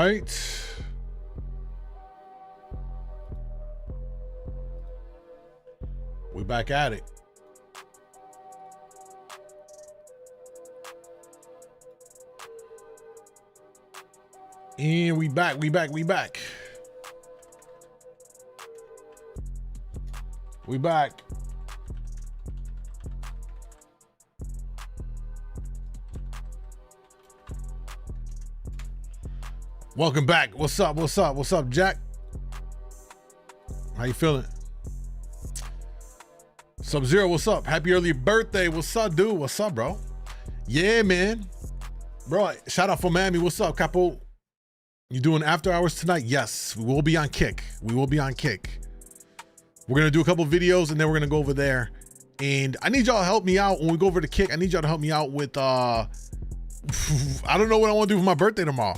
right. We back at it. And we back. We back. Welcome back. What's up, Jack? How you feeling? Sub-Zero, what's up? Happy early birthday. What's up, dude? What's up, bro? Yeah, man. Bro, shout out for Miami. What's up, Capo? You doing after hours tonight? Yes, we will be on Kick. We're gonna do a couple videos and then we're gonna go over there. And I need y'all to help me out when we go over to Kick. I need y'all to help me out with I don't know what I want to do for my birthday tomorrow.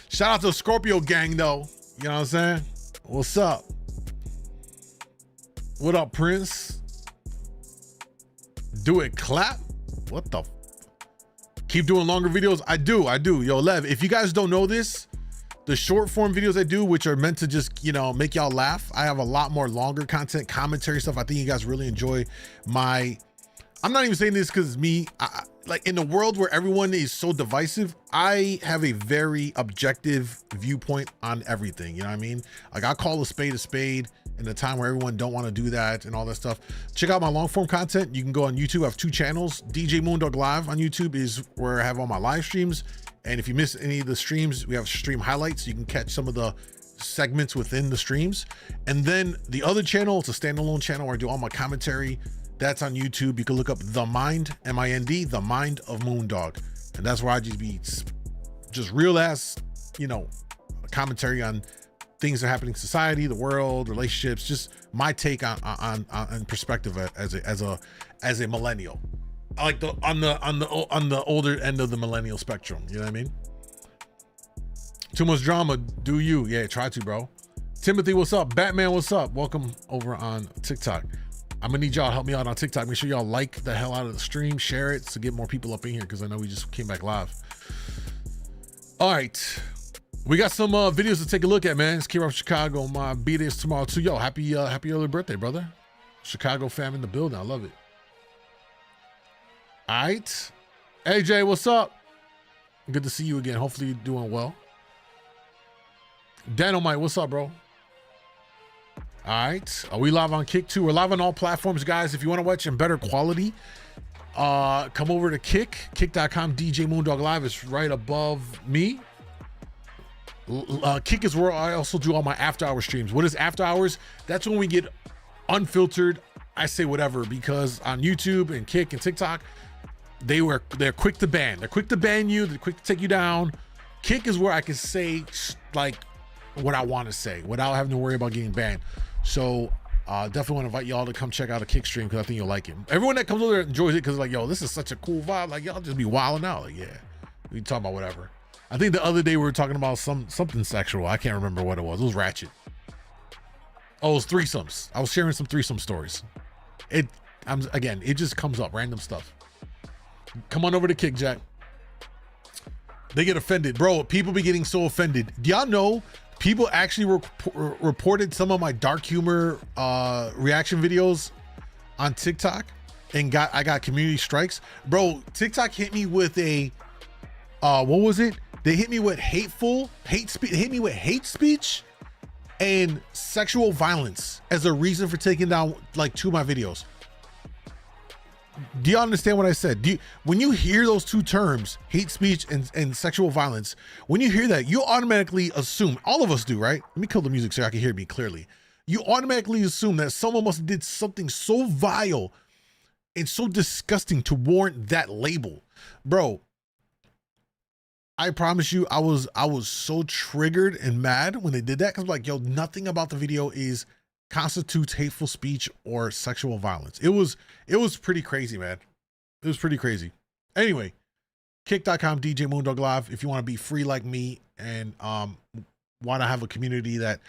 Shout out to the Scorpio gang though. You know what I'm saying? What's up? What up, Prince? Do it clap? What the? Keep doing longer videos? I do. Yo, Lev, if you guys don't know this, the short form videos I do, which are meant to just, you know, make y'all laugh, I have a lot more longer content, commentary stuff. I think you guys really enjoy my, I'm not even saying this because it's me. Like in the world where everyone is so divisive, I have a very objective viewpoint on everything. You know what I mean? Like I call a spade in a time where everyone don't want to do that and all that stuff. Check out my long form content. You can go on YouTube. I have 2 channels. djmoondawglive on YouTube is where I have all my live streams. And if you miss any of the streams, we have stream highlights. You can catch some of the segments within the streams. And then the other channel, it's a standalone channel where I do all my commentary. That's on YouTube. You can look up The Mind, M-I-N-D, The Mind of MoonDawg. And that's where I just be just real ass, you know, commentary on things that are happening in society, the world, relationships, just my take on perspective as a millennial. I like on the older end of the millennial spectrum. You know what I mean? Too much drama. Do you? Yeah, try to, bro. Timothy, what's up? Batman, what's up? Welcome over on TikTok. I'm gonna need y'all to help me out on TikTok. Make sure y'all like the hell out of the stream, share it to get more people up in here because I know we just came back live. All right, we got some videos to take a look at, man. It's Kira from Chicago. My B-Day is tomorrow too. Yo, happy early birthday, brother. Chicago fam in the building. I love it. All right, AJ, what's up? Good to see you again. Hopefully you're doing well. Dynamite, what's up, bro? All right, are we live on Kick too? We're live on all platforms, guys. If you want to watch in better quality, come over to kick.com. djmoondawglive is right above me. Kick is where I also do all my after hour streams. What is after hours? That's when we get unfiltered. I say whatever because on YouTube and Kick and TikTok, they're quick to ban. They're quick to ban you. They're quick to take you down. Kick is where I can say like what I want to say without having to worry about getting banned. So definitely want to invite y'all to come check out a Kick stream because I think you'll like it. Everyone that comes over there enjoys it because like, yo, this is such a cool vibe. Like y'all just be wilding out. Like, yeah, we talk about whatever. I think the other day we were talking about something sexual. I can't remember what it was. It was ratchet. Oh, it was threesomes. I was sharing some threesome stories. It just comes up, random stuff. Come on over to Kick, Jack. They get offended, bro. People be getting so offended. Do y'all know people actually reported some of my dark humor reaction videos on TikTok and I got community strikes, bro? TikTok hit me with a what was it? They hit me with hate speech. Hit me with hate speech and sexual violence as a reason for taking down like 2 of my videos. Do you understand what I said? When you hear those 2 terms, hate speech and sexual violence, when you hear that, you automatically assume, all of us do, right? Let me kill the music so I can hear me clearly. You automatically assume that someone must have did something so vile and so disgusting to warrant that label. Bro, I promise you, I was so triggered and mad when they did that because I'm like, yo, nothing about the video constitutes hateful speech or sexual violence. It was pretty crazy, man. It was pretty crazy. Anyway, kick.com, djmoondawglive. If you want to be free like me and want to have a community that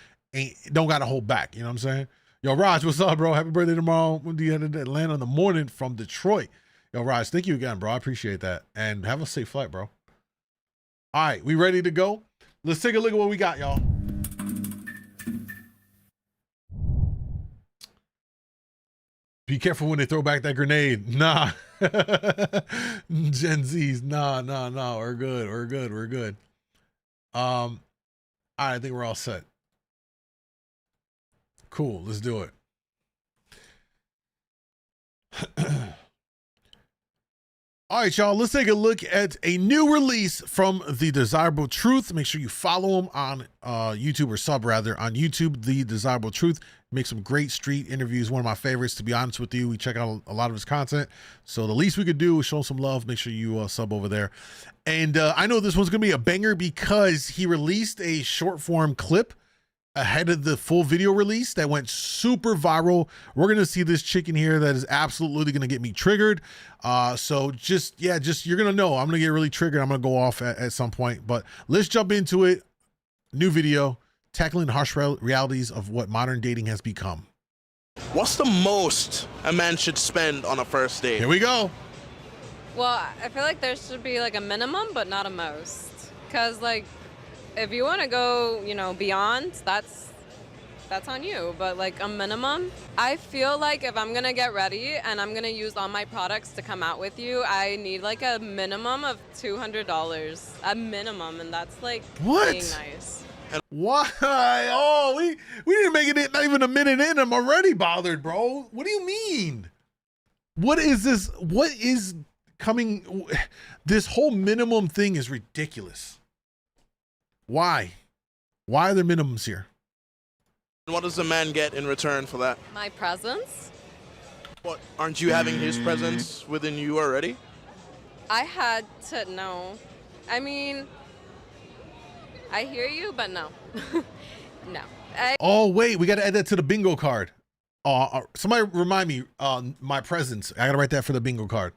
don't got to hold back, you know what I'm saying? Yo, Raj, what's up, bro? Happy birthday tomorrow. When do you head to Atlanta in the morning from Detroit? Yo, Raj, thank you again, bro. I appreciate that. And have a safe flight, bro. All right, we ready to go? Let's take a look at what we got, y'all. Be careful when they throw back that grenade. Nah. Gen Z's. Nah. We're good. All right, I think we're all set. Cool, let's do it. All right, y'all, let's take a look at a new release from The Desirable Truth. Make sure you follow him on YouTube, or sub rather, on YouTube, The Desirable Truth. Makes some great street interviews, one of my favorites, to be honest with you. We check out a lot of his content. So the least we could do is show some love. Make sure you sub over there. And I know this one's going to be a banger because he released a short form clip ahead of the full video release that went super viral. We're going to see this chick in here that is absolutely going to get me triggered. So just you're going to know I'm going to get really triggered. I'm going to go off at some point, but let's jump into it. New video, tackling harsh realities of what modern dating has become. What's the most a man should spend on a first date? Here we go. Well, I feel like there should be like a minimum, but not a most. Because like, if you want to go, you know, beyond, that's on you. But like a minimum, I feel like if I'm going to get ready and I'm going to use all my products to come out with you, I need like a minimum of $200. A minimum, and that's like being nice. Why? Oh, we didn't make it not even a minute in. I'm already bothered, bro. What do you mean? What is this? What is coming? This whole minimum thing is ridiculous. Why? Why are there minimums here? What does a man get in return for that? My presence. What? Aren't you having his presence within you already? I had to know. I mean, I hear you, but no. No. Oh, wait, we got to add that to the bingo card. Somebody remind me, my presence. I got to write that for the bingo card.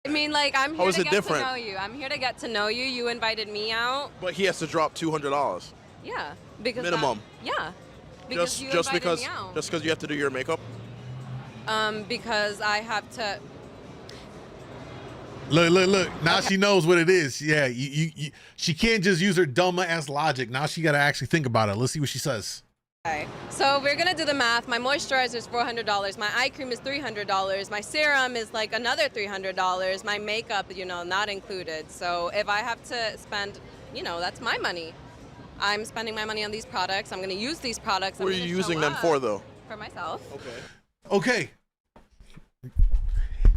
I mean, like, I'm here to get to know you. I'm here to get to know you. You invited me out. But he has to drop $200. Yeah. Because minimum. Yeah. Because you invited me out. Just because you have to do your makeup? Because I have to... Look. Now okay. She knows what it is. Yeah, she can't just use her dumb ass logic. Now she got to actually think about it. Let's see what she says. Okay, so we're gonna do the math. My moisturizer is $400. My eye cream is $300. My serum is like another $300. My makeup, you know, not included. So if I have to spend, you know, that's my money. I'm spending my money on these products. I'm gonna use these products. What are you using them for, though? For myself. Okay.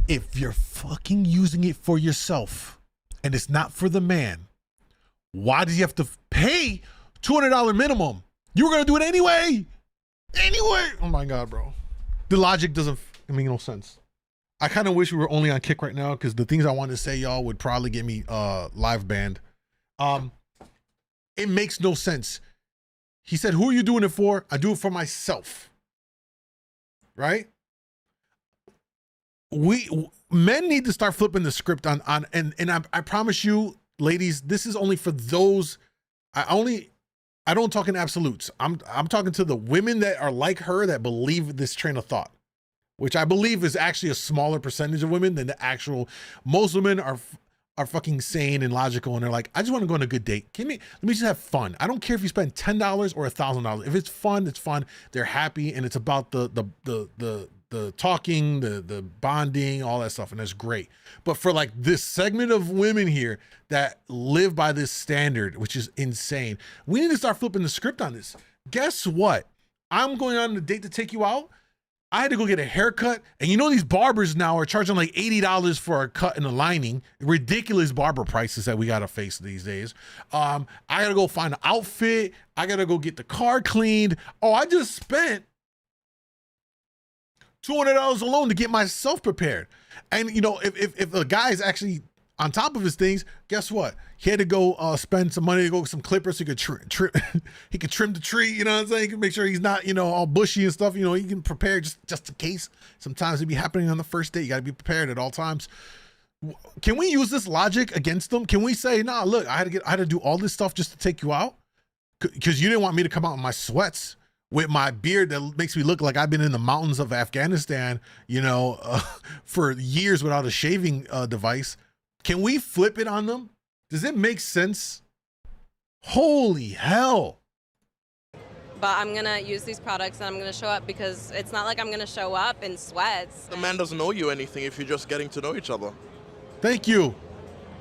If you're fucking using it for yourself and it's not for the man, why do you have to pay $200 minimum? You were going to do it anyway. Oh my God, bro. The logic doesn't make no sense. I kind of wish we were only on Kick right now because the things I wanted to say, y'all, would probably get me live banned. It makes no sense. He said, who are you doing it for? I do it for myself. Right? Men need to start flipping the script on I promise you, ladies, this is only for those. I don't talk in absolutes. I'm talking to the women that are like her that believe this train of thought, which I believe is actually a smaller percentage of women than the actual. Most women are fucking sane and logical, and they're like, I just want to go on a good date. Let me just have fun. I don't care if you spend $10 or $1,000. If it's fun, it's fun. They're happy, and it's about the talking, the bonding, all that stuff, and that's great. But for like this segment of women here that live by this standard, which is insane, we need to start flipping the script on this. Guess what? I'm going on a date to take you out. I had to go get a haircut, and you know these barbers now are charging like $80 for a cut and a lining. Ridiculous barber prices that we gotta face these days. I gotta go find an outfit. I gotta go get the car cleaned. Oh, I just spent $200 alone to get myself prepared. And you know, if the guy is actually on top of his things, guess what? He had to go spend some money to go get some clippers so he could he could trim the tree, you know what I'm saying? He can make sure he's not, you know, all bushy and stuff. You know, he can prepare just in case. Sometimes it be happening on the first date. You got to be prepared at all times. Can we use this logic against them? Can we say, nah, look, I had to do all this stuff just to take you out? Because you didn't want me to come out in my sweats with my beard that makes me look like I've been in the mountains of Afghanistan, you know, for years without a shaving device. Can we flip it on them? Does it make sense? Holy hell. But I'm gonna use these products and I'm gonna show up because it's not like I'm gonna show up in sweats. The man doesn't owe you anything if you're just getting to know each other. Thank you.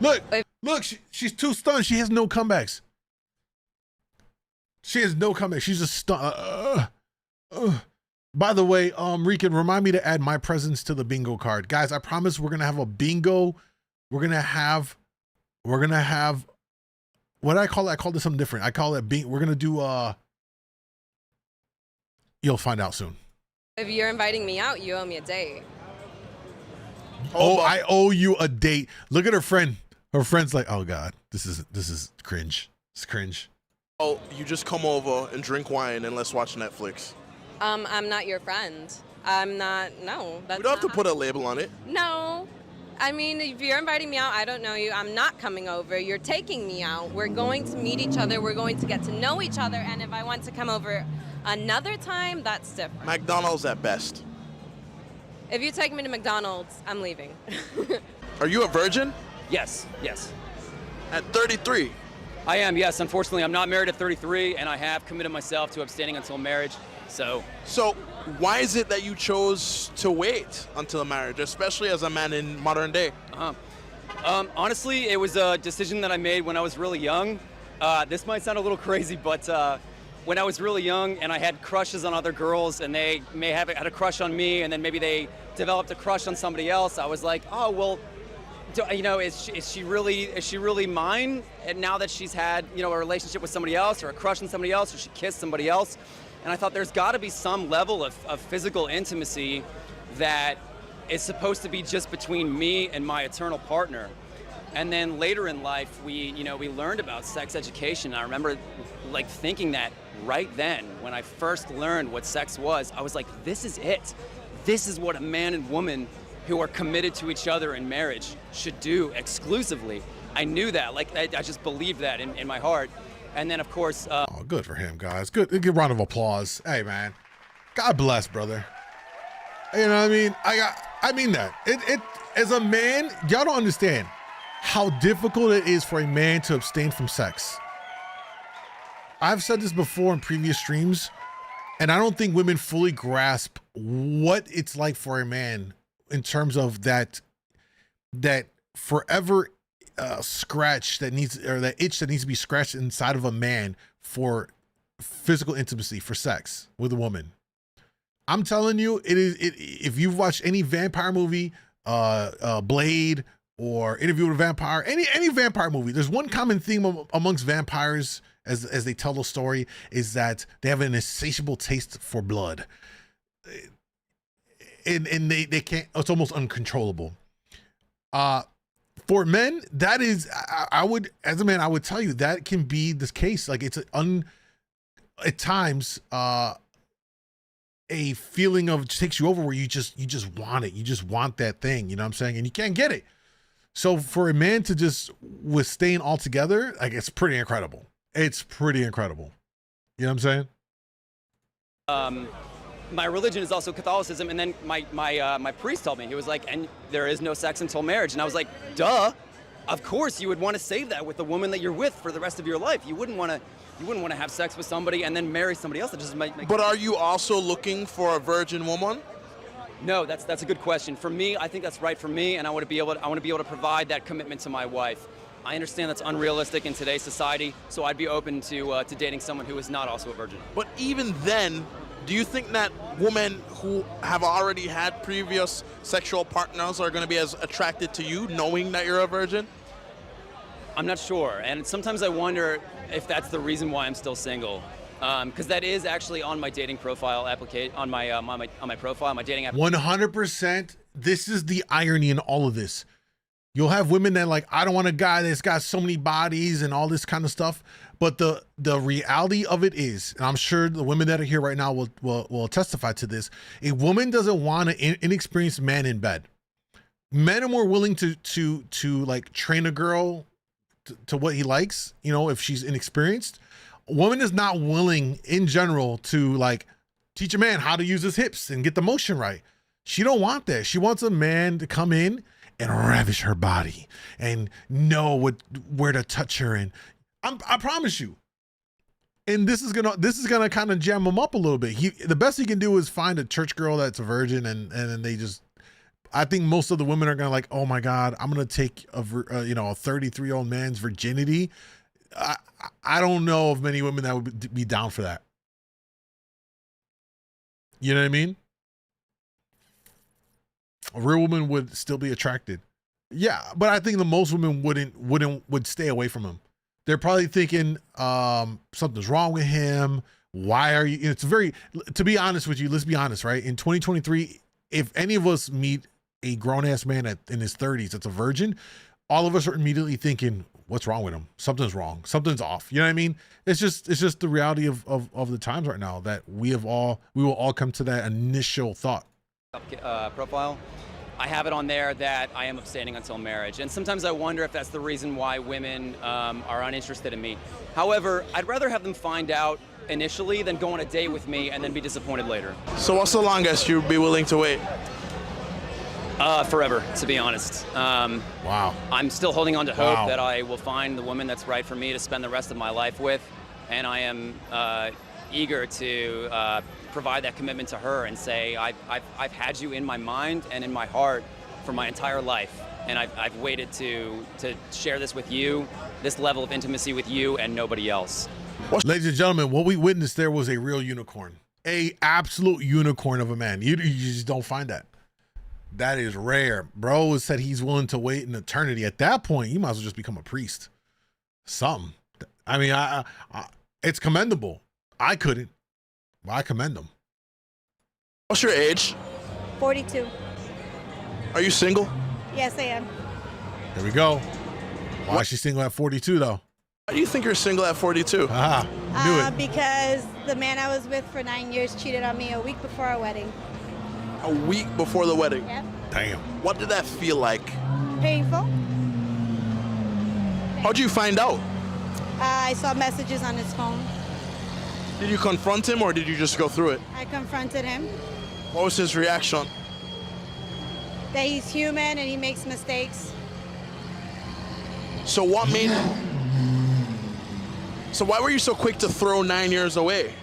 Look, look, she's too stunned. She has no comebacks. She has no comeback. She's just stunned. By the way, Rican, remind me to add my presence to the bingo card. Guys, I promise we're gonna have a bingo. We're gonna have what do I call it? I call this something different. I call it we're gonna do you'll find out soon. If you're inviting me out, you owe me a date. Oh, I owe you a date. Look at her friend. Her friend's like, oh God, this is cringe. It's cringe. Oh, you just come over and drink wine and let's watch Netflix. I'm not your friend. I'm not, no. That's We don't have to put a label on it. No. I mean, if you're inviting me out, I don't know you. I'm not coming over. You're taking me out. We're going to meet each other. We're going to get to know each other. And if I want to come over another time, that's different. McDonald's at best. If you take me to McDonald's, I'm leaving. Are you a virgin? Yes, yes. At 33? I am, yes. Unfortunately, I'm not married at 33, and I have committed myself to abstaining until marriage. So why is it that you chose to wait until marriage, especially as a man in modern day? Honestly, it was a decision that I made when I was really young. This might sound a little crazy, but when I was really young and I had crushes on other girls and they may have had a crush on me and then maybe they developed a crush on somebody else, I was like, oh, well, is she really mine? And now that she's had, a relationship with somebody else or a crush on somebody else or she kissed somebody else. And I thought there's got to be some level of physical intimacy that is supposed to be just between me and my eternal partner. And then later in life, we learned about sex education. I remember thinking that right then, when I first learned what sex was, I was like, this is it. This is what a man and woman who are committed to each other in marriage should do exclusively. I knew that, I just believed that in my heart. And then, of course... oh, good for him, guys. Good. Give a round of applause. Hey, man. God bless, brother. You know what I mean? I mean that. It as a man, y'all don't understand how difficult it is for a man to abstain from sex. I've said this before in previous streams, and I don't think women fully grasp what it's like for a man in terms of that forever scratch that needs, or that itch that needs to be scratched inside of a man for physical intimacy, for sex with a woman. I'm telling you, if you've watched any vampire movie, Blade or Interview with a Vampire, any vampire movie, there's one common theme amongst vampires as they tell the story, is that they have an insatiable taste for blood. And they can't, it's almost uncontrollable. For men, that is, I would, as a man, I would tell you that can be the case. Like it's at times, a feeling of takes you over where you just want it. You just want that thing, you know what I'm saying? And you can't get it. So for a man to just withstand altogether, like it's pretty incredible. It's pretty incredible. You know what I'm saying? My religion is also Catholicism, and then my priest told me, he was like, and there is no sex until marriage. And I was like, duh, of course you would want to save that with the woman that you're with for the rest of your life. You wouldn't want to have sex with somebody and then marry somebody else. That just might make. But are you also looking for a virgin woman? No, that's a good question. For me, I think that's right for me, and I want to be able to provide that commitment to my wife. I understand that's unrealistic in today's society, so I'd be open to dating someone who is not also a virgin. But even then, do you think that women who have already had previous sexual partners are going to be as attracted to you knowing that you're a virgin? I'm not sure, and sometimes I wonder if that's the reason why I'm still single, because that is actually on my dating profile on my profile, my dating app. 100%. This is the irony in all of this. You'll have women that like, I don't want a guy that's got so many bodies and all this kind of stuff. But the reality of it is, and I'm sure the women that are here right now will testify to this, a woman doesn't want an inexperienced man in bed. Men are more willing to like train a girl to what he likes, you know, if she's inexperienced. A woman is not willing in general to like teach a man how to use his hips and get the motion right. She don't want that. She wants a man to come in and ravish her body and know where to touch her and I promise you. And this is gonna kind of jam him up a little bit. The best he can do is find a church girl that's a virgin, and then they just. I think most of the women are gonna like, oh my God, I'm gonna take a 33-year-old man's virginity. I don't know of many women that would be down for that. You know what I mean? A real woman would still be attracted. Yeah, but I think the most women would stay away from him. They're probably thinking something's wrong with him. Why are you? It's very, to be honest with you, let's be honest, right? In 2023, if any of us meet a grown-ass man in his 30s that's a virgin, all of us are immediately thinking, what's wrong with him? Something's wrong. Something's off. You know what I mean? It's just the reality of the times right now that we will all come to that initial thought. Profile. I have it on there that I am abstaining until marriage. And sometimes I wonder if that's the reason why women are uninterested in me. However, I'd rather have them find out initially than go on a date with me and then be disappointed later. So what's the longest you'd be willing to wait? Forever, to be honest. Wow. I'm still holding on to hope that I will find the woman that's right for me to spend the rest of my life with. And I am eager to provide that commitment to her and say, I've had you in my mind and in my heart for my entire life. And I've waited to share this with you, this level of intimacy with you and nobody else. Ladies and gentlemen, what we witnessed there was a real unicorn, a absolute unicorn of a man. You just don't find that. That is rare. Bro said he's willing to wait an eternity. At that point, you might as well just become a priest. Something. I mean, I it's commendable. I couldn't. But I commend him. What's your age? 42. Are you single? Yes, I am. There we go. Why is she single at 42 though? Why do you think you're single at 42? Ah, knew it. Because the man I was with for 9 years cheated on me a week before our wedding. A week before the wedding? Yep. Damn. What did that feel like? Painful. How'd you find out? I saw messages on his phone. Did you confront him or did you just go through it? I confronted him. What was his reaction? That he's human and he makes mistakes. So what made... So why were you so quick to throw 9 years away?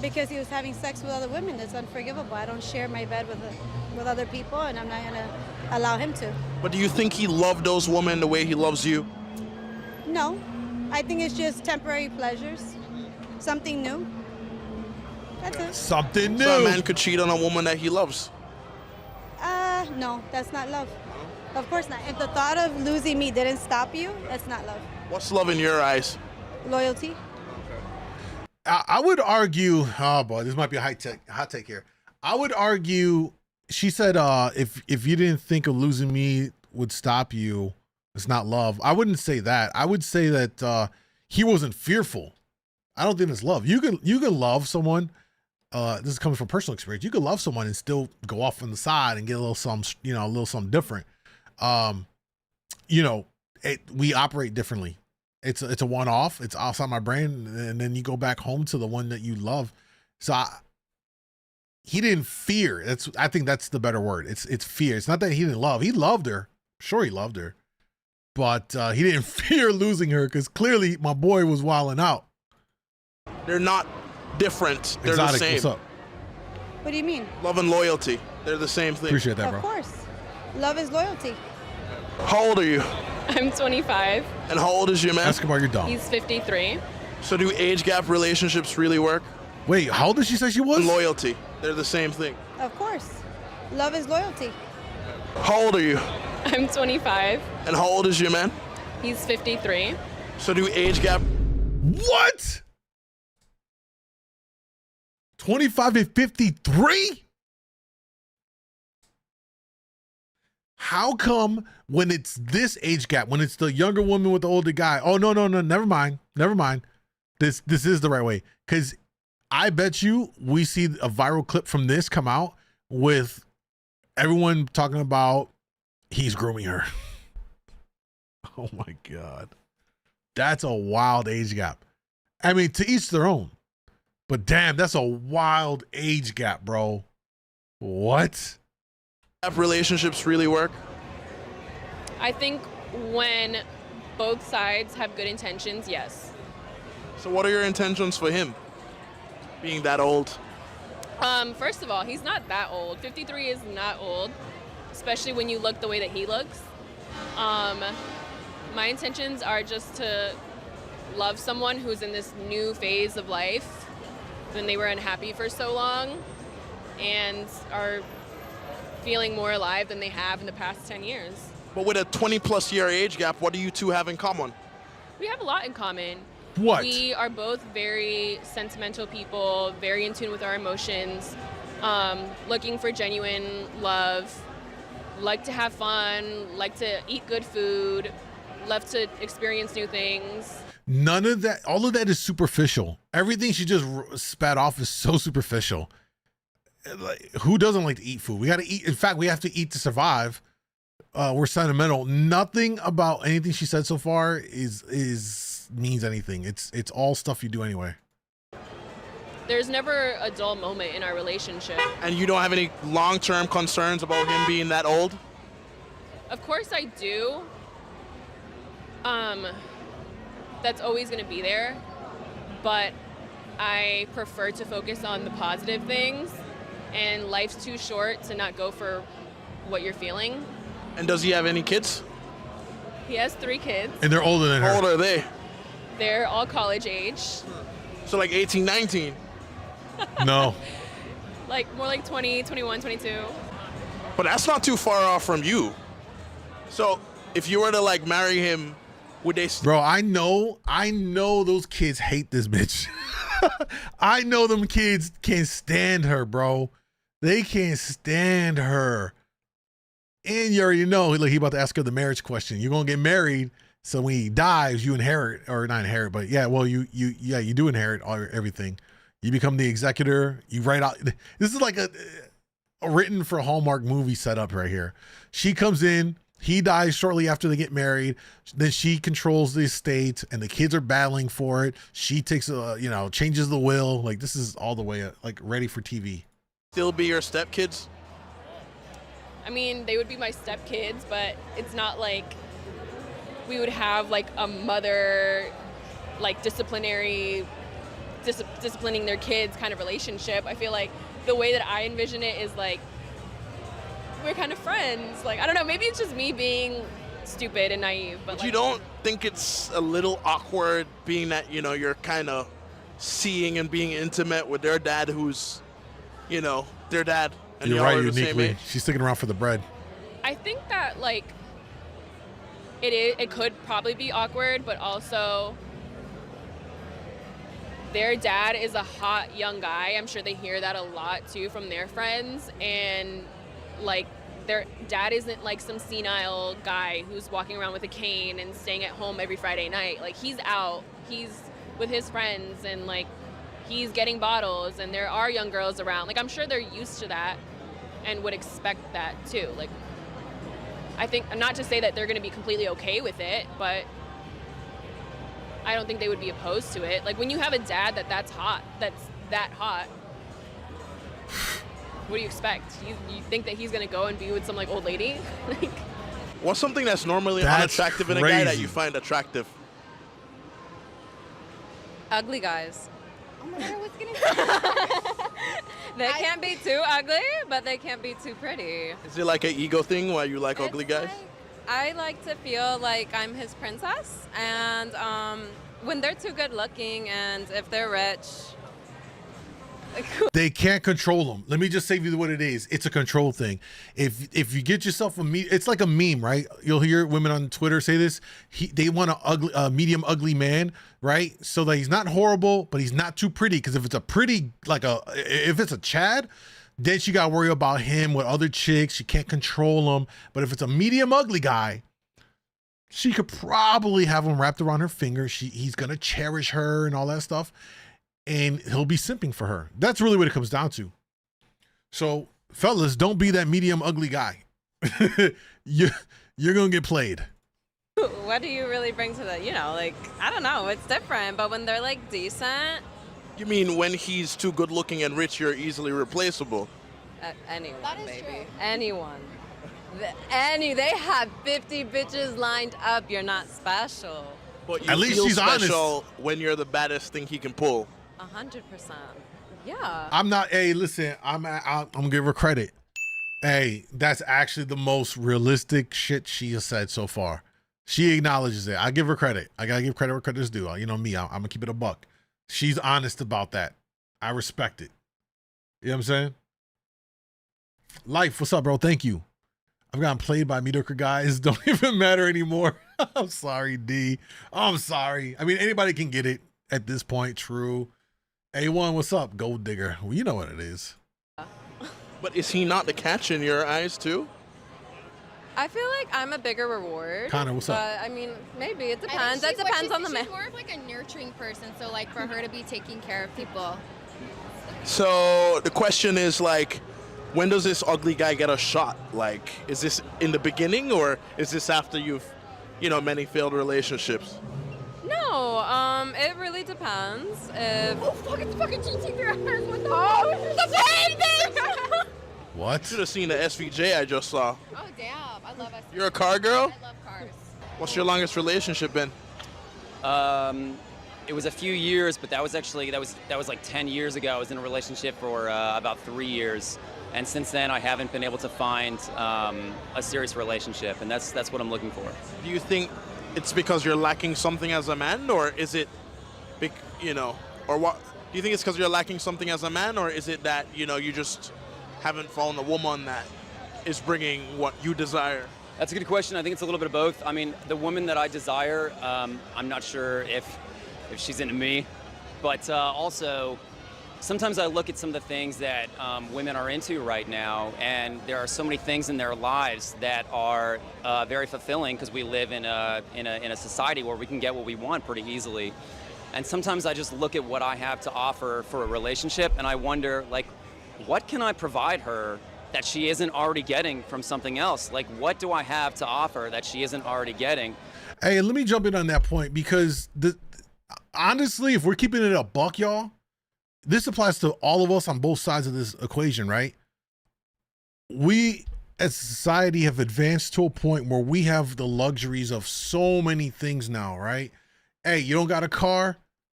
Because he was having sex with other women. That's unforgivable. I don't share my bed with other people, and I'm not going to allow him to. But do you think he loved those women the way he loves you? No. I think it's just temporary pleasures. Something new. That's it. Something new. So a man could cheat on a woman that he loves? No, that's not love. Of course not. If the thought of losing me didn't stop you, that's not love. What's love in your eyes? Loyalty. I would argue, oh boy, this might be a hot take here. I would argue, she said, if you didn't think of losing me would stop you, it's not love. I wouldn't say that. I would say that he wasn't fearful. I don't think it's love. You can love someone. This is coming from personal experience. You can love someone and still go off on the side and get a little something different. We operate differently. It's a one-off. It's outside my brain, and then you go back home to the one that you love. So he didn't fear. I think that's the better word. It's fear. It's not that he didn't love. He loved her. Sure, he loved her, but he didn't fear losing her because clearly my boy was wilding out. They're not different. They're Exotic, the same. what's up? What do you mean? Love and loyalty. They're the same thing. Appreciate that, bro. Of course. Love is loyalty. How old are you? I'm 25. And how old is your man? Escobar, you're dumb. He's 53. So do age gap relationships really work? Wait, how old did she say she was? And loyalty. They're the same thing. Of course. Love is loyalty. How old are you? I'm 25. And how old is your man? He's 53. So do age gap... What? 25 and 53? How come when it's this age gap, when it's the younger woman with the older guy? Oh, no, never mind. This is the right way. Because I bet you we see a viral clip from this come out with everyone talking about he's grooming her. Oh my God. That's a wild age gap. I mean, to each their own. But damn, that's a wild age gap, bro. What? Relationships really work? I think when both sides have good intentions, yes. So what are your intentions for him, being that old? First of all, he's not that old. 53 is not old, especially when you look the way that he looks. My intentions are just to love someone who's in this new phase of life when they were unhappy for so long and are feeling more alive than they have in the past 10 years. But with a 20+ year age gap, what do you two have in common? We have a lot in common. What? We are both very sentimental people, very in tune with our emotions, looking for genuine love, like to have fun, like to eat good food, love to experience new things. None of that, all of that is superficial. Everything she just spat off is so superficial. Like, who doesn't like to eat food? We got to eat. In fact, we have to eat to survive. We're sentimental. Nothing about anything she said so far means anything. It's all stuff you do anyway. There's never a dull moment in our relationship. And you don't have any long-term concerns about him being that old? Of course I do. That's always going to be there, but I prefer to focus on the positive things, and life's too short to not go for what you're feeling. And does he have any kids? He has 3 kids. And they're older than her. How old are they? They're all college age. So like 18, 19? No. Like more like 20, 21, 22. But that's not too far off from you. So if you were to like marry him, would they? Bro, I know those kids hate this bitch. I know them kids can't stand her, bro. They can't stand her. And you already know, like, he about to ask her the marriage question. You're gonna get married, so when he dies, you inherit, or not inherit, but yeah, well, you do inherit everything. You become the executor. You write out. This is like a written for a Hallmark movie setup right here. She comes in. He dies shortly after they get married. Then she controls the estate, and the kids are battling for it. She takes, changes the will. Like, this is all the way like ready for TV. Still be your stepkids? I mean, they would be my stepkids, but it's not like we would have like a mother, like disciplining their kids kind of relationship. I feel like the way that I envision it is like we're kind of friends. Like, I don't know, maybe it's just me being stupid and naive, but like, you don't think it's a little awkward being that, you're kind of seeing and being intimate with their dad who's, their dad, and You're y'all right, are the same uniquely. age? She's sticking around for the bread. I think that like it could probably be awkward, but also their dad is a hot young guy. I'm sure they hear that a lot too from their friends, and like their dad isn't like some senile guy who's walking around with a cane and staying at home every Friday night. Like, he's out, he's with his friends, and like he's getting bottles, and there are young girls around. Like, I'm sure they're used to that and would expect that too. Like, I think, not to say that they're going to be completely okay with it, but I don't think they would be opposed to it. Like, when you have a dad that's that hot, what do you expect? You think that he's going to go and be with some like old lady? Like, What's something that's normally That's unattractive in a guy that crazy. you find attractive? Ugly guys. Oh my God, I was gonna say. They can't be too ugly, but they can't be too pretty. Is it like an ego thing why you like ugly guys? I like to feel like I'm his princess, and when they're too good looking and if they're rich, They can't control them. Let me just say you what it is. It's a control thing. If you get yourself it's like a meme, right? You'll hear women on Twitter say this. They want a medium ugly man, right? So that he's not horrible, but he's not too pretty. Because if it's a pretty, if it's a Chad, then she got to worry about him with other chicks. She can't control him. But if it's a medium ugly guy, she could probably have him wrapped around her finger. He's gonna cherish her and all that stuff. And he'll be simping for her. That's really what it comes down to. So, fellas, don't be that medium ugly guy. You're gonna get played. what do you really bring to the, I don't know, it's different. But when they're like decent, You mean when he's too good looking and rich, you're easily replaceable? anyone, That is baby, true. anyone. They have 50 bitches lined up. You're not special. But you At least feel she's honest. special when you're the baddest thing he can pull. 100%. Yeah. I'm not. Hey, listen. I'm gonna give her credit. Hey, that's actually the most realistic shit she has said so far. She acknowledges it. I give her credit. I gotta give credit where credit's due. You know me. I'm gonna keep it a buck. She's honest about that. I respect it. You know what I'm saying? Life, what's up, bro? Thank you. I've gotten played by mediocre guys. Don't even matter anymore. I'm sorry, D. I'm sorry. I mean, anybody can get it at this point. True. A1, what's up? Gold digger. Well, you know what it is. But is he not the catch in your eyes too? I feel like I'm a bigger reward. Connor, what's up? But I mean, maybe it depends. I That think depends on the man. She's more of like a nurturing person, so like for her to be taking care of people. So the question is like, when does this ugly guy get a shot? Like, is this in the beginning or is this after you've, many failed relationships? No, it really depends. If Oh fuck! It's fucking GT through her. What the? oh, the same thing. What? Should have seen the SVJ I just saw. Oh damn! I love us. You're a car girl? I love cars. What's your longest relationship been? It was a few years, but that was like 10 years ago. I was in a relationship for about 3 years, and since then I haven't been able to find a serious relationship, and that's what I'm looking for. Do you think it's because you're lacking something as a man, or is it, or what? Do you think it's because you're lacking something as a man, or is it that you just haven't found a woman that is bringing what you desire? That's a good question. I think it's a little bit of both. I mean, the woman that I desire, I'm not sure if she's into me, but also sometimes I look at some of the things that women are into right now, and there are so many things in their lives that are very fulfilling because we live in a society where we can get what we want pretty easily. And sometimes I just look at what I have to offer for a relationship, and I wonder, like, what can I provide her that she isn't already getting from something else? Like, what do I have to offer that she isn't already getting? Hey, let me jump in on that point because honestly, if we're keeping it a buck, y'all, this applies to all of us on both sides of this equation, right? We as a society have advanced to a point where we have the luxuries of so many things now, right? Hey, you don't got a car,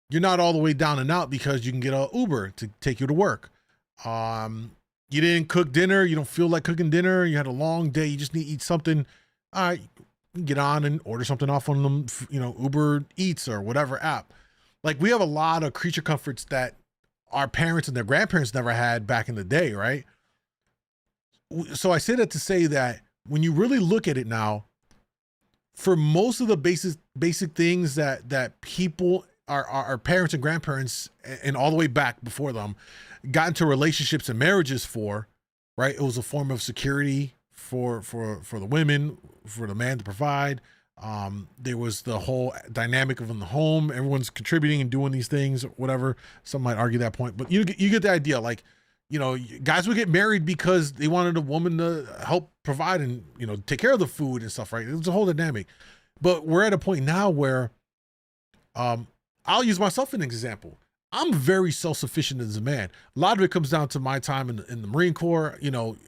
you're not all the way down and out because you can get an Uber to take you to work. You didn't cook dinner, you don't feel like cooking dinner, you had a long day, you just need to eat something. All right, you can get on and order something off on them, Uber Eats or whatever app. Like, we have a lot of creature comforts that our parents and their grandparents never had back in the day, right? So I say that to say that when you really look at it now, for most of the basic things that people, our parents and grandparents, and all the way back before them, got into relationships and marriages for, right? It was a form of security for the women, for the man to provide. There was the whole dynamic of in the home, everyone's contributing and doing these things, whatever. Some might argue that point, but you get the idea. Like, guys would get married because they wanted a woman to help provide and, take care of the food and stuff, right? It was a whole dynamic. But we're at a point now where, I'll use myself as an example. I'm very self-sufficient as a man. A lot of it comes down to my time in the Marine Corps,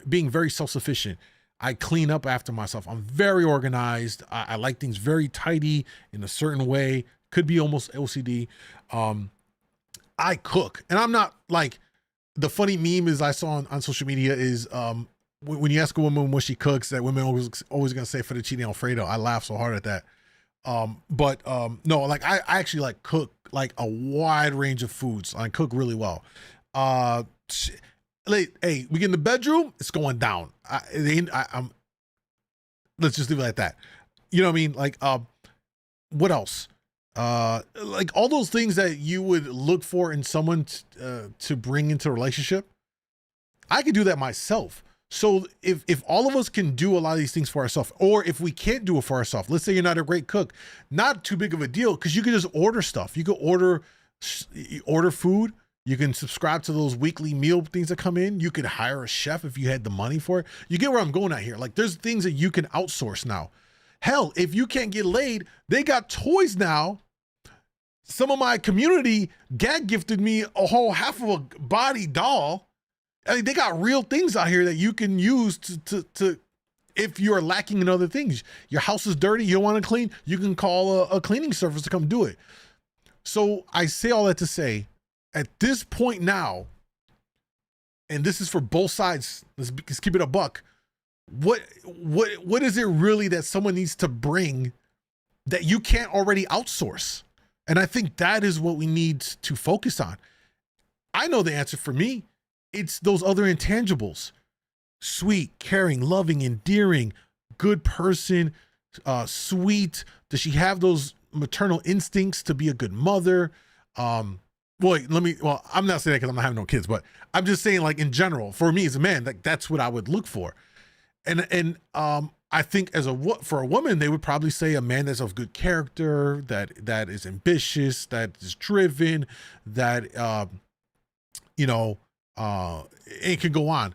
being very self-sufficient. I clean up after myself. I'm very organized. I like things very tidy in a certain way. Could be almost OCD. I cook, and I'm not like, the funny meme is I saw on social media is when you ask a woman what she cooks, that women always gonna say fettuccine Alfredo. I laugh so hard at that. No, like I actually like cook like a wide range of foods. I cook really well. Hey, we get in the bedroom, it's going down. I'm let's just leave it like that. You know what I mean? Like, what else? Like all those things that you would look for in someone to bring into a relationship, I could do that myself. So if all of us can do a lot of these things for ourselves, or if we can't do it for ourselves, let's say you're not a great cook, not too big of a deal, because you can just order stuff. You could order food. You can subscribe to those weekly meal things that come in. You could hire a chef if you had the money for it. You get where I'm going at here. Like, there's things that you can outsource now. Hell, if you can't get laid, they got toys now. Some of my community gag gifted me a whole half of a body doll. I mean, they got real things out here that you can use to if you're lacking in other things, your house is dirty, you don't want to clean, you can call a cleaning service to come do it. So I say all that to say, at this point now, and this is for both sides, let's keep it a buck. What is it really that someone needs to bring that you can't already outsource? And I think that is what we need to focus on. I know the answer for me. It's those other intangibles. Sweet, caring, loving, endearing, good person, sweet. Does she have those maternal instincts to be a good mother? I'm not saying that because I'm not having no kids, but I'm just saying, like, in general, for me as a man, like, that's what I would look for. And I think for a woman, they would probably say a man that's of good character, that is ambitious, that is driven, that it could go on.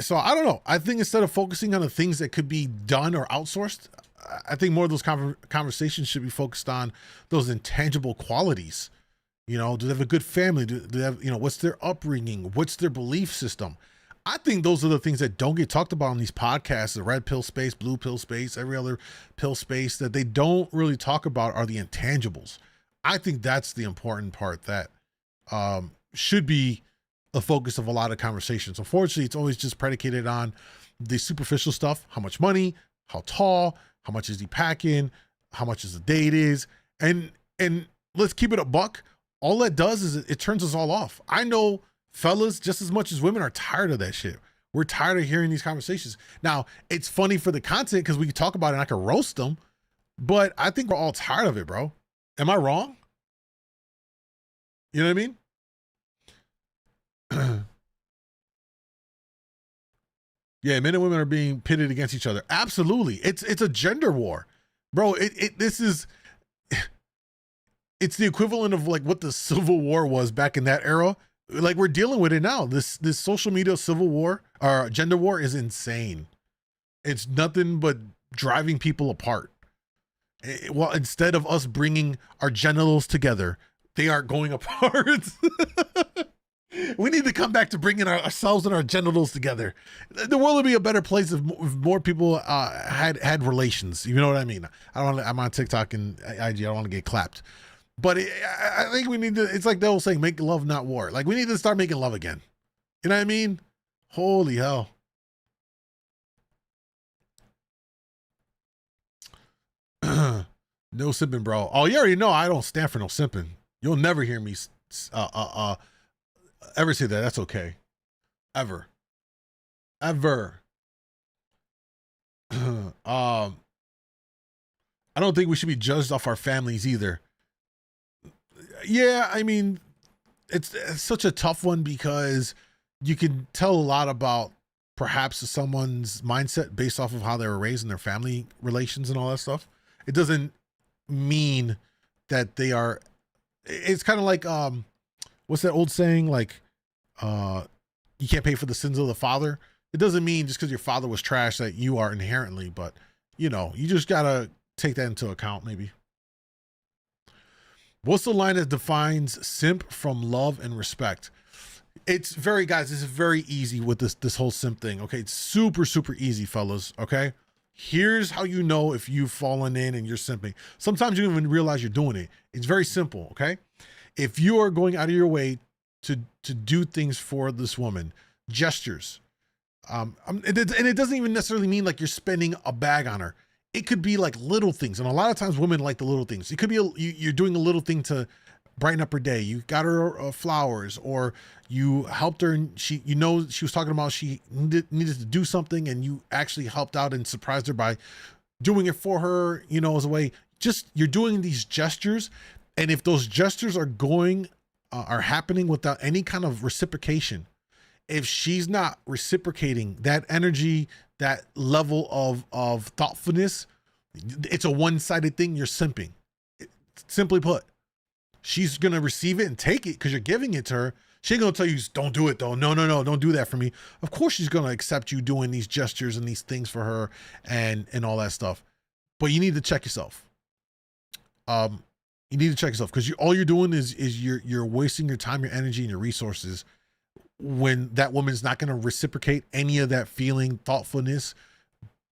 So I don't know. I think instead of focusing on the things that could be done or outsourced, I think more of those conversations should be focused on those intangible qualities. Do they have a good family? Do they have, what's their upbringing? What's their belief system? I think those are the things that don't get talked about on these podcasts, the red pill space, blue pill space, every other pill space, that they don't really talk about are the intangibles. I think that's the important part that should be a focus of a lot of conversations. Unfortunately, it's always just predicated on the superficial stuff. How much money, how tall, how much is he packing, how much is the date is. And let's keep it a buck. All that does is it turns us all off. I know fellas, just as much as women, are tired of that shit. We're tired of hearing these conversations. Now, it's funny for the content because we can talk about it and I can roast them, but I think we're all tired of it, bro. Am I wrong? You know what I mean? Yeah, men and women are being pitted against each other. Absolutely. It's a gender war. Bro, it's the equivalent of like what the Civil War was back in that era. Like, we're dealing with it now. This social media civil war or gender war is insane. It's nothing but driving people apart. Well, instead of us bringing our genitals together, they are going apart. We need to come back to bringing ourselves and our genitals together. The world would be a better place if more people had relations. You know what I mean? I'm on TikTok and IG. I don't want to get clapped. But I think we need to, it's like the old saying, make love, not war. Like, we need to start making love again. You know what I mean? Holy hell. No simping, bro. Oh, you already know I don't stand for no simping. You'll never hear me ever say that. That's okay. Ever. I don't think we should be judged off our families either. Yeah, I mean, it's such a tough one because you can tell a lot about perhaps someone's mindset based off of how they were raised and their family relations and all that stuff. It doesn't mean that they are, it's kind of like, what's that old saying? Like, you can't pay for the sins of the father. It doesn't mean just because your father was trash that you are inherently, but you just gotta take that into account maybe. What's the line that defines simp from love and respect? It's very, guys, this is very easy with this whole simp thing. Okay. It's super, super easy, fellas. Okay. Here's how you know if you've fallen in and you're simping. Sometimes you don't even realize you're doing it. It's very simple. Okay. If you are going out of your way to do things for this woman, gestures, and it doesn't even necessarily mean like you're spending a bag on her. It could be like little things. And a lot of times women like the little things. It could be you're doing a little thing to brighten up her day. You got her flowers, or you helped her and she was talking about she needed to do something and you actually helped out and surprised her by doing it for her, as a way. Just, you're doing these gestures. And if those gestures are happening without any kind of reciprocation, if she's not reciprocating that energy, that level of thoughtfulness, it's a one-sided thing. You're simping. Simply put, she's going to receive it and take it because you're giving it to her. She ain't going to tell you, don't do it though. No, don't do that for me. Of course she's going to accept you doing these gestures and these things for her and all that stuff. But you need to check yourself. You need to check yourself because all you're doing is you're wasting your time, your energy, and your resources when that woman's not going to reciprocate any of that feeling, thoughtfulness,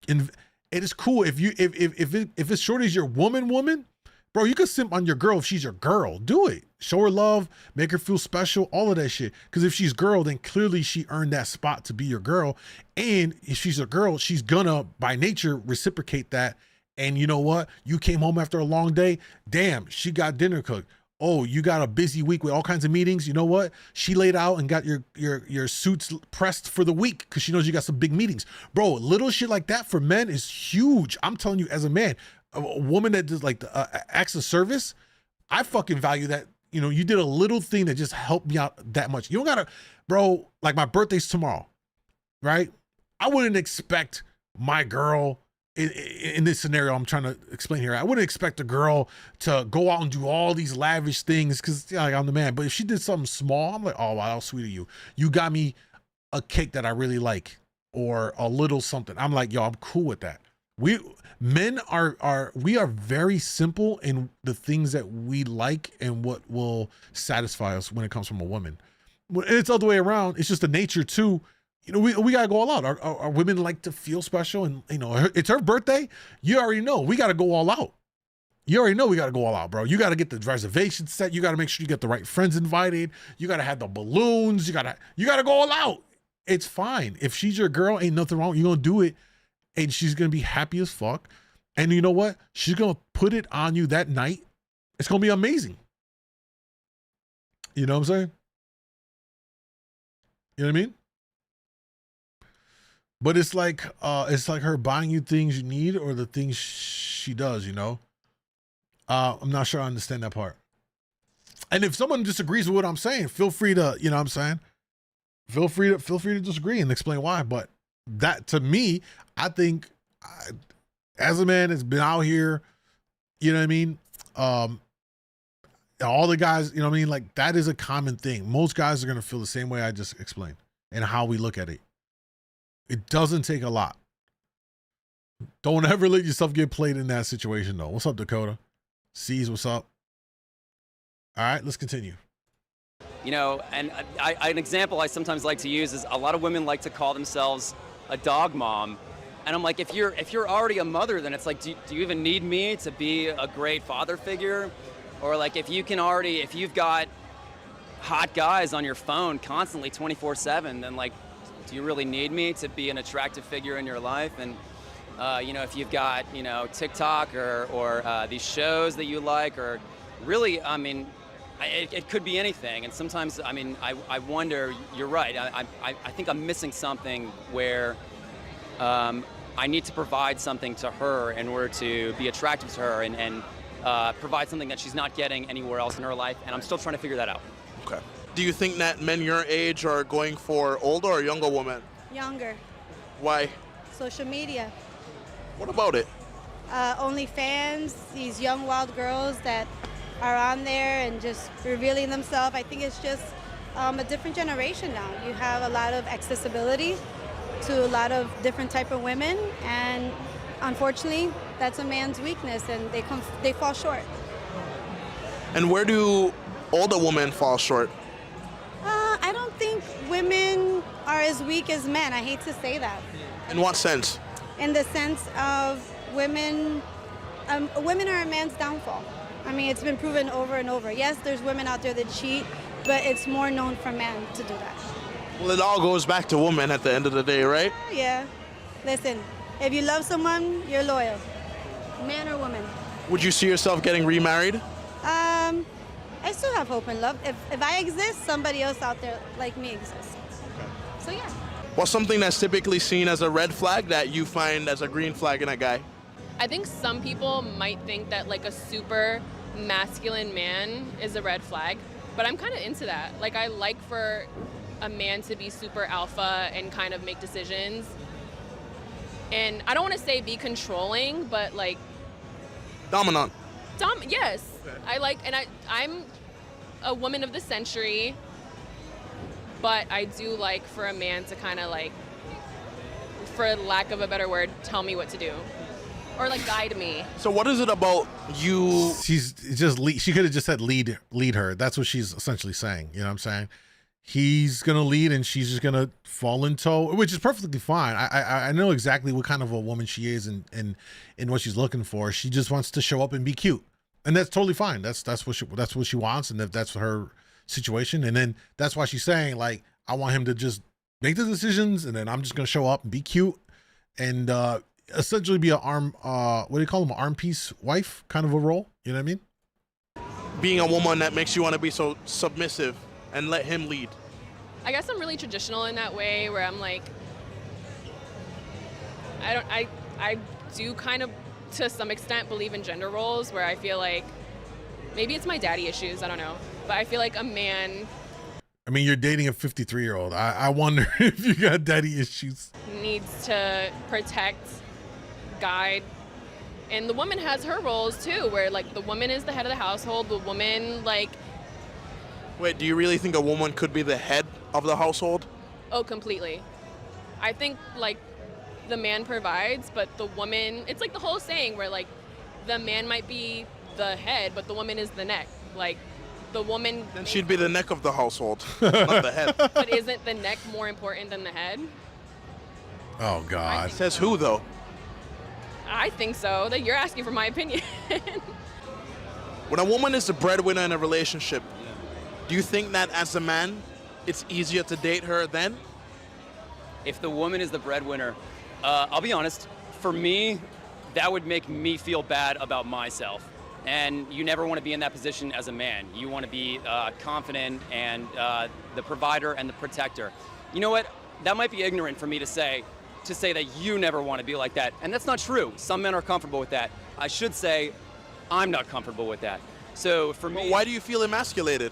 And it is cool if it's shorty's your woman, bro, you could simp on your girl if she's your girl. Do it. Show her love, make her feel special, all of that shit. Because if she's girl, then clearly she earned that spot to be your girl. And if she's a girl, she's gonna, by nature, reciprocate that. And you know what? You came home after a long day. Damn, she got dinner cooked. Oh, you got a busy week with all kinds of meetings. You know what? She laid out and got your suits pressed for the week because she knows you got some big meetings. Bro, little shit like that for men is huge. I'm telling you, as a man, a woman that does like the acts of service, I fucking value that. You know, you did a little thing that just helped me out that much. You don't gotta, bro, like my birthday's tomorrow, right? I wouldn't expect my girl in this scenario I'm trying to explain here. I wouldn't expect a girl to go out and do all these lavish things because like, I'm the man. But if she did something small, I'm like, oh, wow, how sweet of you. You got me a cake that I really like or a little something. I'm like, yo, I'm cool with that. Men are very simple in the things that we like and what will satisfy us when it comes from a woman. It's the other way around. It's just the nature too. You know, we gotta go all out. Our women like to feel special, and you know, it's her birthday. You already know we gotta go all out. You already know we gotta go all out, bro. You gotta get the reservation set. You gotta make sure you get the right friends invited. You gotta have the balloons. You gotta go all out. It's fine. If she's your girl, ain't nothing wrong. You're gonna do it. And she's going to be happy as fuck. And you know what? She's going to put it on you that night. It's going to be amazing. You know what I'm saying? You know what I mean? But it's like her buying you things you need or the things she does, you know? I'm not sure I understand that part. And if someone disagrees with what I'm saying, feel free to, you know what I'm saying? Feel free to disagree and explain why. But that, to me, I think as a man that's been out here, you know what I mean? All the guys, you know what I mean? Like, that is a common thing. Most guys are going to feel the same way I just explained and how we look at it. It doesn't take a lot. Don't ever let yourself get played in that situation, though. What's up, Dakota? C's, what's up? All right, let's continue. You know, and an example I sometimes like to use is a lot of women like to call themselves a dog mom. And I'm like, if you're already a mother, then it's like, do you even need me to be a great father figure? Or like, if you've got hot guys on your phone constantly 24/7, then like, do you really need me to be an attractive figure in your life? And you know, if you've got, you know, TikTok or these shows that you like, or really, I mean, it could be anything. And sometimes, I mean, I wonder, you're right, I think I'm missing something where I need to provide something to her in order to be attractive to her and provide something that she's not getting anywhere else in her life, and I'm still trying to figure that out. Okay. Do you think that men your age are going for older or younger women? Younger. Why? Social media. What about it? OnlyFans, these young wild girls that are on there and just revealing themselves. I think it's just a different generation now. You have a lot of accessibility to a lot of different type of women, and unfortunately, that's a man's weakness, and they fall short. And where do older women fall short? I don't think women are as weak as men. I hate to say that. In what sense? In the sense of women are a man's downfall. I mean, it's been proven over and over. Yes, there's women out there that cheat, but it's more known for men to do that. Well, it all goes back to women at the end of the day, right? Yeah. Listen, if you love someone, you're loyal. Man or woman. Would you see yourself getting remarried? I still have hope and love. If I exist, somebody else out there like me exists. So yeah. What's something that's typically seen as a red flag that you find as a green flag in a guy? I think some people might think that like a super masculine man is a red flag, but I'm kind of into that. Like, I like for a man to be super alpha and kind of make decisions. And I don't want to say be controlling, but like Dominant. Yes. I like, and I'm a woman of the century, but I do like for a man to kind of like, for lack of a better word, tell me what to do. Or like guide me. So what is it about you? She could have just said lead her. That's what she's essentially saying. You know what I'm saying? he's gonna lead and she's just gonna fall in tow, which is perfectly fine. I know exactly what kind of a woman she is and what she's looking for. She just wants to show up and be cute, and that's totally fine. That's what she wants, and if that's her situation, and then that's why she's saying, like, I want him to just make the decisions, and then I'm just gonna show up and be cute, and essentially be an arm what do you call them, an arm piece wife kind of a role. You know what I mean? Being a woman that makes you want to be so submissive and let him lead. I guess I'm really traditional in that way where I'm like, I do kind of to some extent believe in gender roles where I feel like maybe it's my daddy issues, I don't know, but I feel like a man, I mean, you're dating a 53-year-old. I wonder if you got daddy issues. needs to protect, guide, and the woman has her roles too, where like the woman is the head of the household, the woman like, Wait, do you really think a woman could be the head of the household? oh, completely. I think like the man provides, but the woman, it's like the whole saying where like the man might be the head, but the woman is the neck. Like the woman. Then she'd be the neck of the household, not the head. But isn't the neck more important than the head? Oh God. Says who though? I think so. That you're asking for my opinion. When a woman is the breadwinner in a relationship, do you think that as a man, it's easier to date her then? If the woman is the breadwinner, I'll be honest, for me, that would make me feel bad about myself. And you never want to be in that position as a man. You want to be confident and the provider and the protector. You know what? That might be ignorant for me to say that you never want to be like that. And that's not true. Some men are comfortable with that. I should say I'm not comfortable with that. So for me... Why do you feel emasculated?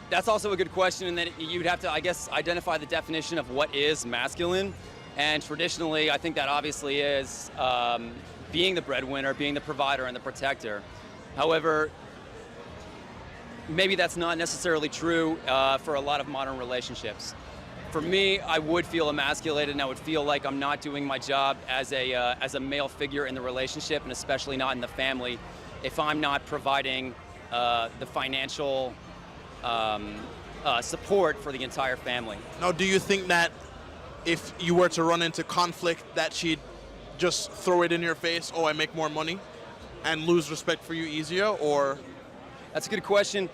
That's also a good question, and then you'd have to, I guess, identify the definition of what is masculine. And traditionally, I think that obviously is being the breadwinner, being the provider and the protector. However, maybe that's not necessarily true for a lot of modern relationships. For me, I would feel emasculated, and I would feel like I'm not doing my job as a male figure in the relationship, and especially not in the family, if I'm not providing the financial support for the entire family. Now, do you think that if you were to run into conflict, that she'd just throw it in your face, oh, I make more money, and lose respect for you easier, or? That's a good question.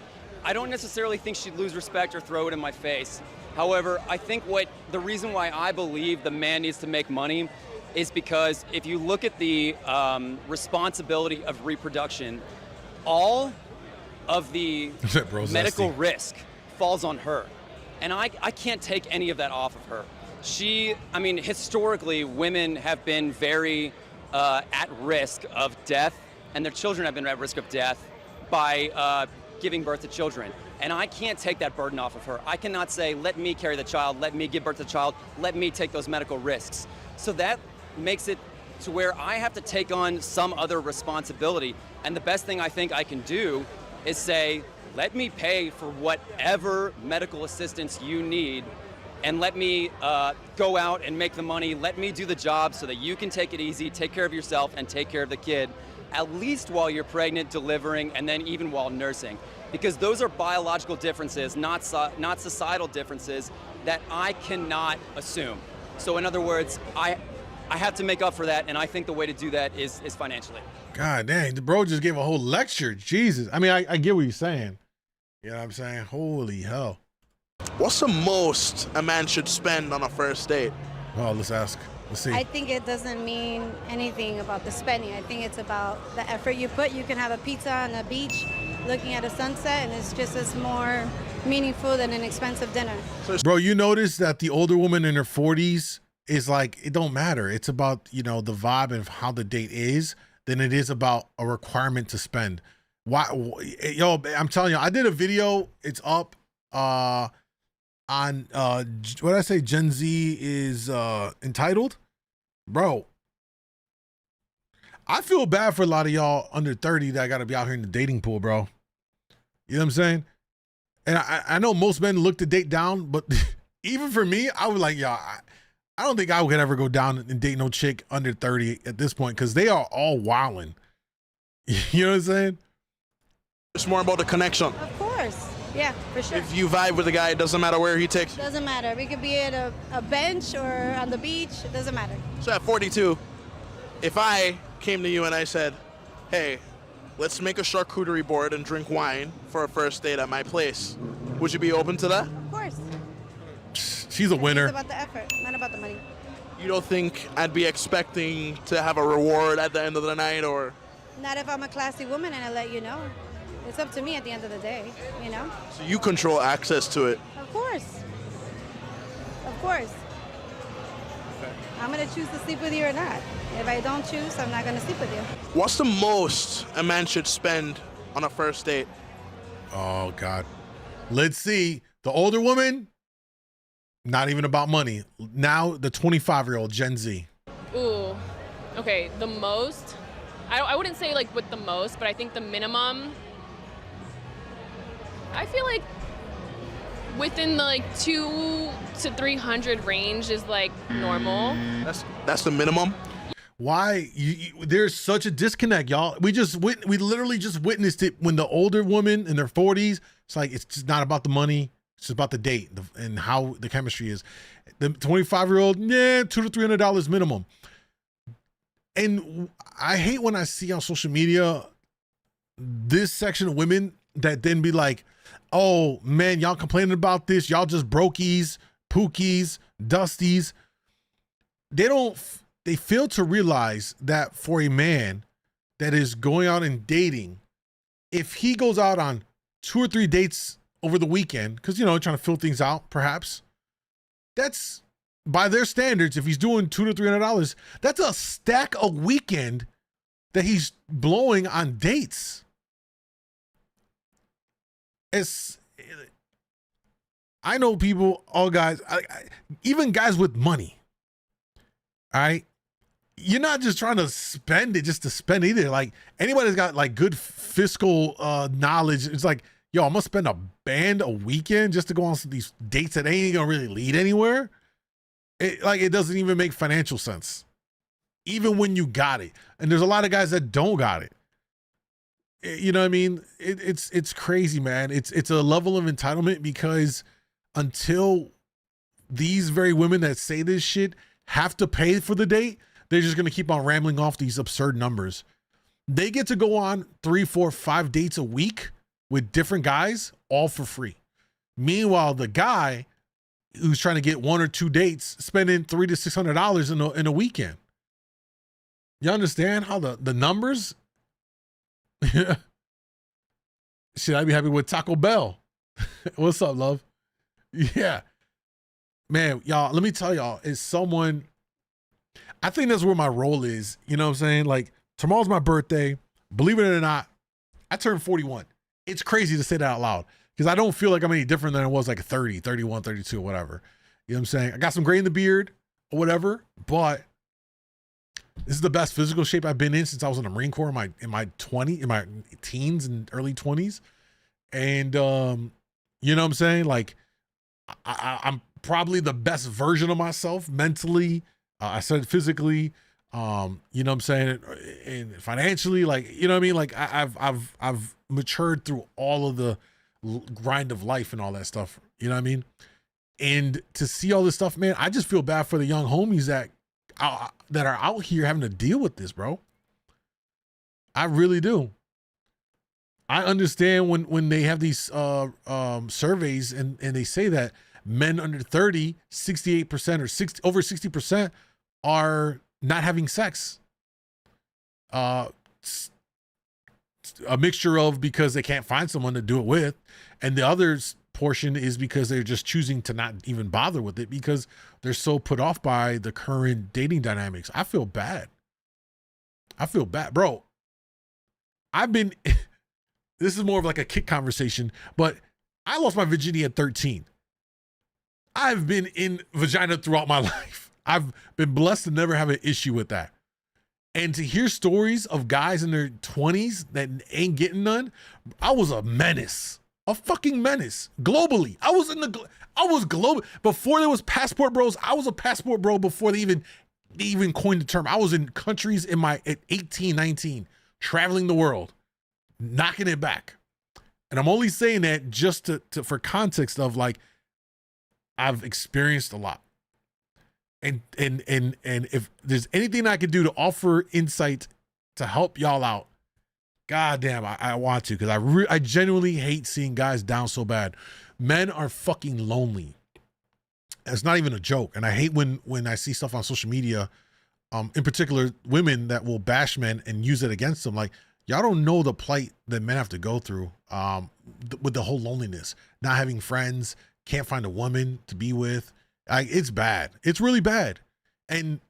I don't necessarily think she'd lose respect or throw it in my face. However, I think the reason why I believe the man needs to make money is because if you look at the responsibility of reproduction, all of the medical risk falls on her. And I can't take any of that off of her. Historically, women have been very at risk of death, and their children have been at risk of death by giving birth to children. And I can't take that burden off of her. I cannot say, let me carry the child, let me give birth to the child, let me take those medical risks. So that makes it to where I have to take on some other responsibility. And the best thing I think I can do is say, let me pay for whatever medical assistance you need, and let me go out and make the money. Let me do the job so that you can take it easy, take care of yourself, and take care of the kid, at least while you're pregnant, delivering, and then even while nursing. Because those are biological differences, not societal differences that I cannot assume. So in other words, I have to make up for that, and I think the way to do that is financially. God dang, the bro just gave a whole lecture. Jesus. I mean, I get what you're saying. You know what I'm saying? Holy hell. What's the most a man should spend on a first date? Oh, let's ask. Let's see. I think it doesn't mean anything about the spending. I think it's about the effort you put. You can have a pizza on the beach looking at a sunset, and it's just as more meaningful than an expensive dinner. Bro, you notice that the older woman in her 40s is like, it don't matter. It's about, the vibe and how the date is than it is about a requirement to spend. Why? Yo, I'm telling you, I did a video. It's up on what did I say? Gen Z is entitled. Bro, I feel bad for a lot of y'all under 30 that got to be out here in the dating pool, bro. You know what I'm saying? And I know most men look to date down, but even for me, I was like, yeah, I don't think I would ever go down and date no chick under 30 at this point, because they are all wilding. You know what I'm saying? It's more about the connection. Of course. Yeah, for sure. If you vibe with a guy, it doesn't matter where he takes you. Doesn't matter. We could be at a bench or on the beach. It doesn't matter. So at 42, if I came to you and I said, hey, let's make a charcuterie board and drink wine for a first date at my place, would you be open to that? Of course. She's a winner. It's about the effort, not about the money. You don't think I'd be expecting to have a reward at the end of the night, or? Not if I'm a classy woman and I let you know. It's up to me at the end of the day, you know? So you control access to it. Of course. Of course. I'm going to choose to sleep with you or not. If I don't choose, I'm not going to sleep with you. What's the most a man should spend on a first date? Oh God. Let's see. The older woman, not even about money. Now the 25-year-old Gen Z. Ooh, okay, the most, I wouldn't say like with the most, but I think the minimum, I feel like within the like 200 to 300 range is like normal. That's the minimum. Why? There's such a disconnect, y'all. We literally just witnessed it when the older woman in their 40s, it's like, it's just not about the money. It's just about the date and how the chemistry is. The 25-year-old, yeah, $200 to $300 minimum. And I hate when I see on social media this section of women that then be like, oh man, y'all complaining about this. Y'all just brokies, pookies, dusties. They fail to realize that for a man that is going out and dating, if he goes out on 2 or 3 dates over the weekend, because, you know, trying to fill things out, perhaps, that's, by their standards, if he's doing $200 to $300, that's a stack a weekend that he's blowing on dates. I know people, all guys, even guys with money, all right? You're not just trying to spend it just to spend either. Like, anybody that's got like good fiscal knowledge, it's like, yo, I'm gonna spend a band a weekend just to go on these dates that ain't gonna really lead anywhere. It doesn't even make financial sense, even when you got it. And there's a lot of guys that don't got it. You know what I mean? It's crazy, man. It's a level of entitlement, because until these very women that say this shit have to pay for the date, they're just gonna keep on rambling off these absurd numbers. They get to go on 3, 4, 5 dates a week with different guys, all for free. Meanwhile, the guy who's trying to get 1 or 2 dates spending $300 to $600 in a weekend. You understand how the numbers? Shit, I'd be happy with Taco Bell. What's up, love? Yeah, man, y'all. Let me tell y'all, as someone, I think that's where my role is. You know what I'm saying? Like, tomorrow's my birthday. Believe it or not, I turned 41. It's crazy to say that out loud, because I don't feel like I'm any different than I was like 30, 31, 32, or whatever. You know what I'm saying? I got some gray in the beard or whatever, but this is the best physical shape I've been in since I was in the Marine Corps in my teens and early 20s. And you know what I'm saying? Like, I'm probably the best version of myself mentally. I said physically, you know what I'm saying? And financially, like, you know what I mean? Like, I've matured through all of the grind of life and all that stuff. You know what I mean? And to see all this stuff, man, I just feel bad for the young homies that are out here having to deal with this, bro. I really do. I understand when they have these surveys and they say that men under 30, 68% or over 60% are not having sex. A mixture of because they can't find someone to do it with, and the other portion is because they're just choosing to not even bother with it because they're so put off by the current dating dynamics. I feel bad. Bro. This is more of like a kick conversation, but I lost my virginity at 13. I've been in vagina throughout my life. I've been blessed to never have an issue with that. And to hear stories of guys in their 20s that ain't getting none, I was a menace, a fucking menace globally. I was global before there was passport bros. I was a passport bro before they even coined the term. I was in countries at 18, 19, traveling the world, knocking it back. And I'm only saying that just to for context of like, I've experienced a lot. And if there's anything I can do to offer insight to help y'all out, goddamn, I want to, because I genuinely hate seeing guys down so bad. Men are fucking lonely. It's not even a joke. And I hate when I see stuff on social media, in particular women that will bash men and use it against them. Like, y'all don't know the plight that men have to go through with the whole loneliness, not having friends, can't find a woman to be with. It's bad. It's really bad. And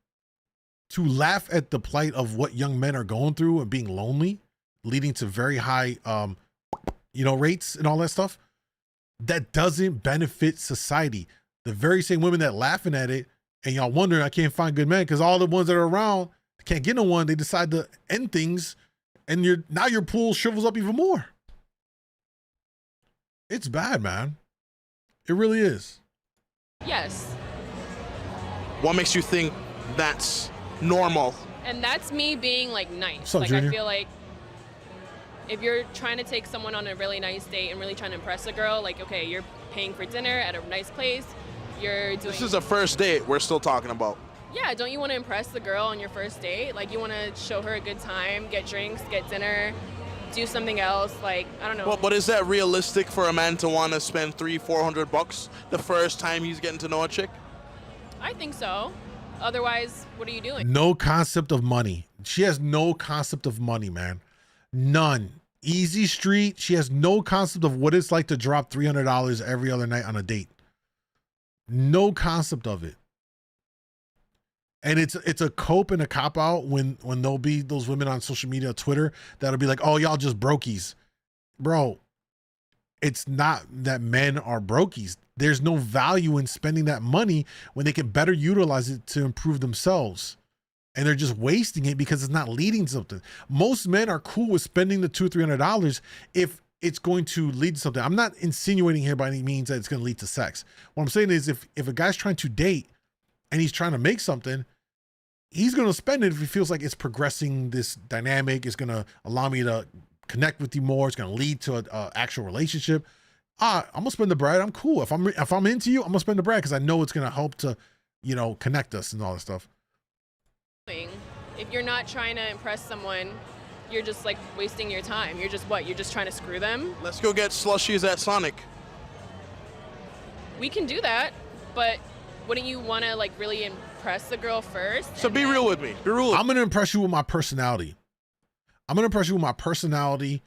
to laugh at the plight of what young men are going through and being lonely, leading to very high, rates and all that stuff, that doesn't benefit society. The very same women that laughing at it and y'all wondering, I can't find good men because all the ones that are around can't get no one. They decide to end things, and now your pool shrivels up even more. It's bad, man. It really is. Yes. What makes you think that's normal? And that's me being like nice. What's up, like Junior? I feel like if you're trying to take someone on a really nice date and really trying to impress a girl, like, okay, you're paying for dinner at a nice place. You're doing. This is a first date we're still talking about. Yeah, don't you want to impress the girl on your first date? Like, you want to show her a good time, get drinks, get dinner, do something else. Like, I don't know. Well, but is that realistic for a man to want to spend $300-400 the first time he's getting to know a chick? I think so. Otherwise, what are you doing? No concept of money. She has no concept of money, man. None. Easy street. She has no concept of what it's like to drop $300 every other night on a date. No concept of it. And it's a cope and a cop out when there'll be those women on social media, Twitter, that'll be like, oh, y'all just brokies. Bro, it's not that men are brokies. There's no value in spending that money when they can better utilize it to improve themselves. And they're just wasting it because it's not leading to something. Most men are cool with spending the $200-300 if it's going to lead to something. I'm not insinuating here by any means that it's going to lead to sex. What I'm saying is if a guy's trying to date and he's trying to make something, he's going to spend it if he feels like it's progressing this dynamic. It's going to allow me to connect with you more. It's going to lead to an actual relationship. I'm going to spend the bread. I'm cool. If I'm into you, I'm going to spend the bread because I know it's going to help to, connect us and all that stuff. If you're not trying to impress someone, you're just like wasting your time. You're just trying to screw them? Let's go get slushies at Sonic. We can do that, but wouldn't you want to like really impress the girl first? So be real with me. Be real with me. I'm going to impress you with my personality. I'm going to impress you with my personality,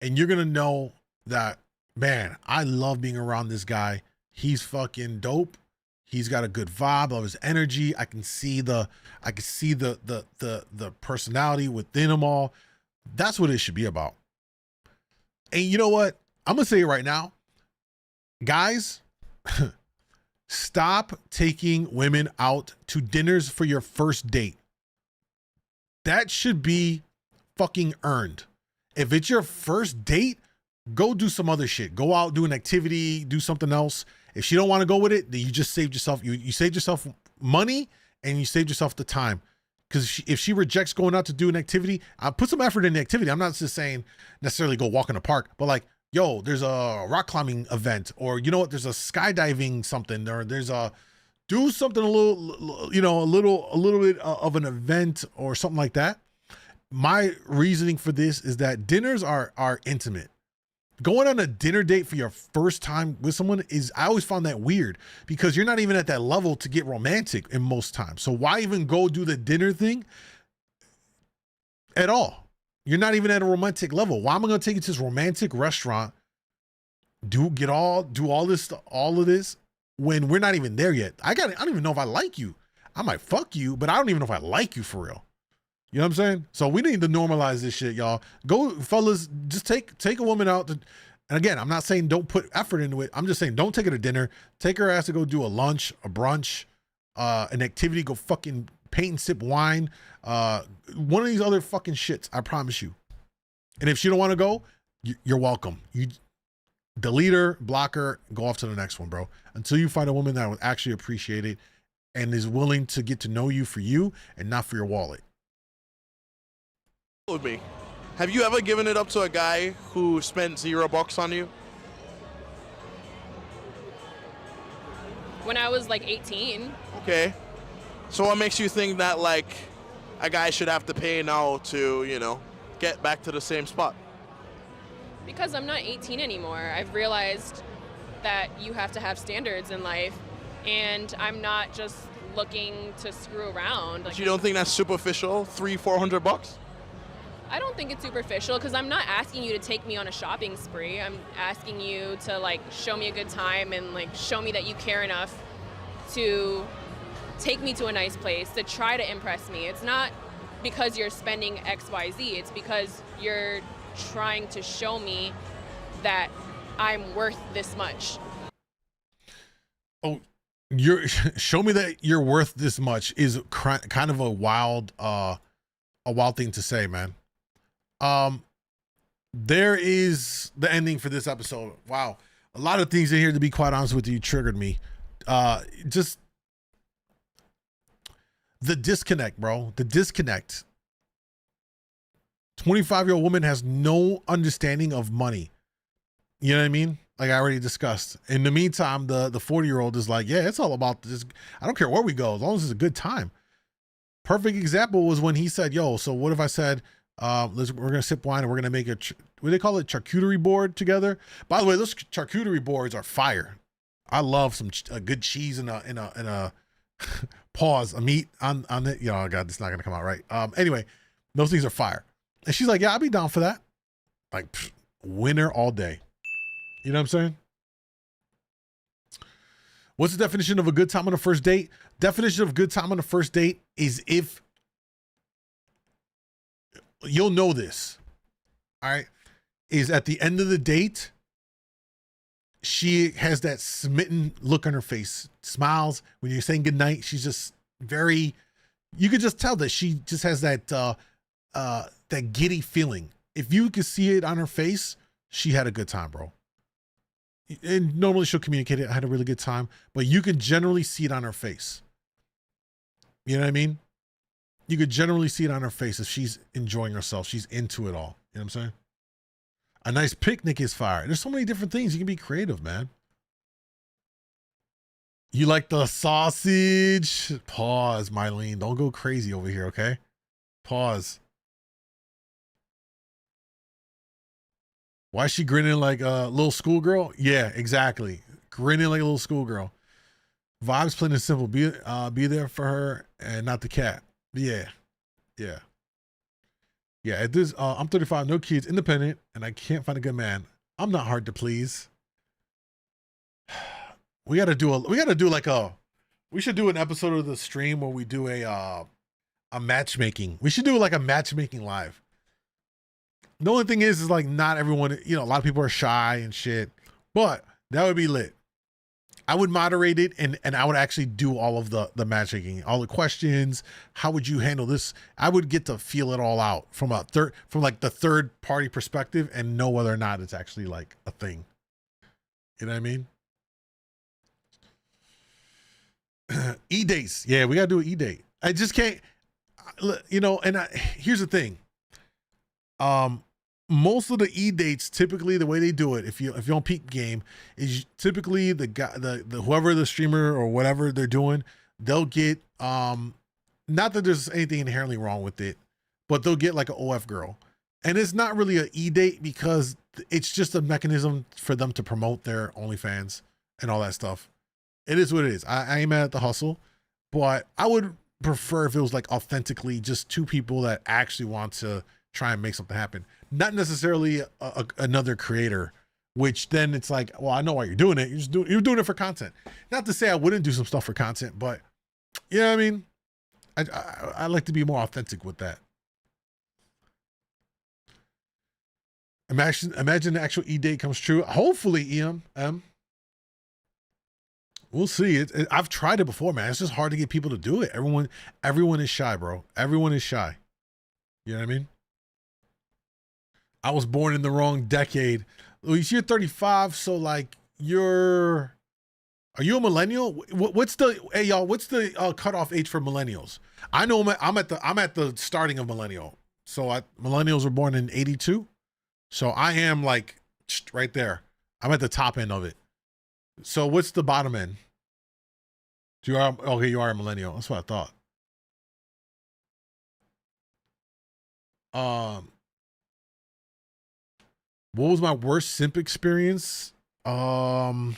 and you're going to know that, man, I love being around this guy. He's fucking dope. He's got a good vibe. I love his energy. I can see the personality within them all. That's what it should be about. And you know what? I'm going to say it right now. Guys, stop taking women out to dinners for your first date. That should be fucking earned. If it's your first date, go do some other shit. Go out, do an activity, do something else. If she don't want to go with it, then you just saved yourself. You saved yourself money and you saved yourself the time. Because if she rejects going out to do an activity, put some effort in the activity. I'm not just saying necessarily go walk in the park, but like, yo, there's a rock climbing event, or you know what, there's a skydiving something, or there's do something a little bit of an event or something like that. My reasoning for this is that dinners are intimate. Going on a dinner date for your first time with someone I always found that weird because you're not even at that level to get romantic in most times. So why even go do the dinner thing at all? You're not even at a romantic level. Why am I going to take you to this romantic restaurant? Do all of this when we're not even there yet? I don't even know if I like you. I might fuck you, but I don't even know if I like you for real. You know what I'm saying? So we need to normalize this shit, y'all. Go, fellas, just take a woman out. And again, I'm not saying don't put effort into it. I'm just saying don't take her to dinner. Take her ass to go do a lunch, a brunch, an activity, go fucking paint and sip wine. One of these other fucking shits, I promise you. And if she don't want to go, you're welcome. You delete her, block her, go off to the next one, bro. Until you find a woman that will actually appreciate it and is willing to get to know you for you and not for your wallet. With me. Have you ever given it up to a guy who spent $0 on you? When I was like 18. Okay. So what makes you think that like a guy should have to pay now to, you know, get back to the same spot? Because I'm not 18 anymore. I've realized that you have to have standards in life, and I'm not just looking to screw around. But you don't think that's superficial? $300-400? I don't think it's superficial, because I'm not asking you to take me on a shopping spree. I'm asking you to like show me a good time and like show me that you care enough to take me to a nice place, to try to impress me. It's not because you're spending XYZ. It's because you're trying to show me that I'm worth this much. Oh, you're show me that you're worth this much is kind of a wild thing to say, man. There is the ending for this episode. Wow, a lot of things in here, to be quite honest with you, triggered me. Just the disconnect, bro. The disconnect. 25-year-old woman has no understanding of money. You know what I mean? Like I already discussed. In the meantime, the 40-year-old is like, yeah, it's all about this. I don't care where we go, as long as it's a good time. Perfect example was when he said, yo, so what if I said, we're going to sip wine and we're going to make what do they call it? Charcuterie board together. By the way, those charcuterie boards are fire. I love some good cheese and a pause, a meat on it. You know, oh God, it's not going to come out right. Anyway, those things are fire. And she's like, yeah, I'll be down for that. Like, winner all day. You know what I'm saying? What's the definition of a good time on a first date? Definition of good time on a first date is if you'll know this, all right, is at the end of the date, she has that smitten look on her face, smiles when you're saying goodnight. She's just very, you could just tell that she just has that, that giddy feeling. If you could see it on her face, she had a good time, bro. And normally she'll communicate it. I had a really good time, but you can generally see it on her face. You know what I mean? You could generally see it on her face if she's enjoying herself. She's into it all. You know what I'm saying? A nice picnic is fire. There's so many different things. You can be creative, man. You like the sausage? Pause, Mylene. Don't go crazy over here, okay? Pause. Why is she grinning like a little schoolgirl? Yeah, exactly. Grinning like a little schoolgirl. Vibes plain and simple. Be there for her and not the cat. Yeah. Yeah. Yeah. At this, I'm 35, no kids, independent, and I can't find a good man. I'm not hard to please. We should do an episode of the stream where we do a matchmaking. We should do like a matchmaking live. The only thing is like not everyone, you know, a lot of people are shy and shit, but that would be lit. I would moderate it and I would actually do all of the matchmaking, all the questions. How would you handle this? I would get to feel it all out from like the third party perspective and know whether or not it's actually like a thing. You know what I mean? E-dates. Yeah, we got to do an E-date. I just can't, you know, and here's the thing. Most of the E-dates, typically the way they do it, if you don't peep game, is typically the guy, the whoever the streamer or whatever they're doing, they'll get, not that there's anything inherently wrong with it, but they'll get like an OF girl. And it's not really an E-date because it's just a mechanism for them to promote their OnlyFans and all that stuff. It is what it is. I ain't mad at the hustle, but I would prefer if it was like authentically just two people that actually want to try and make something happen. Not necessarily another creator, which then it's like, well, I know why you're doing it. You're doing it for content. Not to say I wouldn't do some stuff for content, but you know what I mean? I like to be more authentic with that. Imagine the actual E-date comes true. Hopefully, M. We'll see. I've tried it before, man. It's just hard to get people to do it. Everyone is shy, bro. Everyone is shy. You know what I mean? I was born in the wrong decade. Luis, you're 35, so like are you a millennial? What's the cutoff age for millennials? I know I'm at the starting of millennial. So millennials were born in 82. So I am like right there. I'm at the top end of it. So what's the bottom end? You are okay. You are a millennial. That's what I thought. What was my worst simp experience? I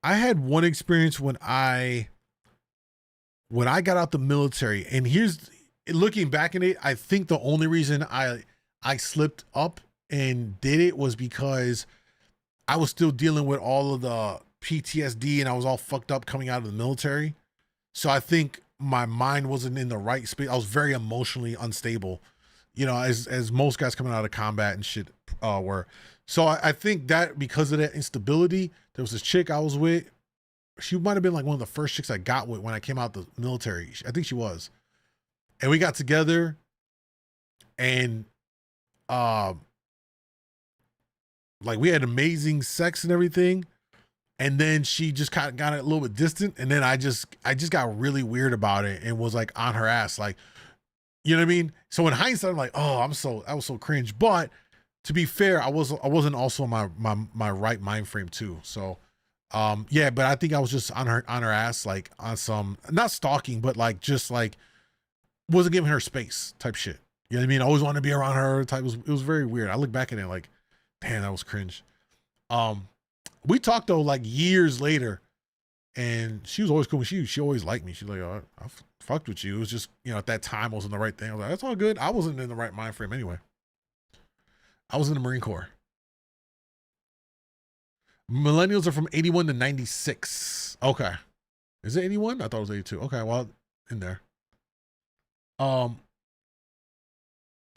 had one experience when I got out the military, and here's looking back at it, I think the only reason I slipped up and did it was because I was still dealing with all of the PTSD and I was all fucked up coming out of the military. So I think my mind wasn't in the right space. I was very emotionally unstable, you know, as most guys coming out of combat and shit were. So I think that because of that instability, there was this chick I was with. She might have been like one of the first chicks I got with when I came out the military. I think she was. And we got together and like we had amazing sex and everything. And then she just kind of got a little bit distant. And then I just got really weird about it and was like on her ass. Like, you know what I mean? So in hindsight, I'm like, oh, I was so cringe. But to be fair, I wasn't also my right mind frame too. So yeah, but I think I was just on her ass, like on some, not stalking, but like, just like wasn't giving her space type shit. You know what I mean? I always wanted to be around her type. It was very weird. I look back at it like, damn, that was cringe. We talked though like years later, and she was always cool. She always liked me. She's like, oh, I fucked with you. It was just, you know, at that time wasn't the right thing. I was like, that's all good. I wasn't in the right mind frame anyway. I was in the Marine Corps. Millennials are from 81 to 96. Okay. Is it 81? I thought it was 82. Okay, well, in there.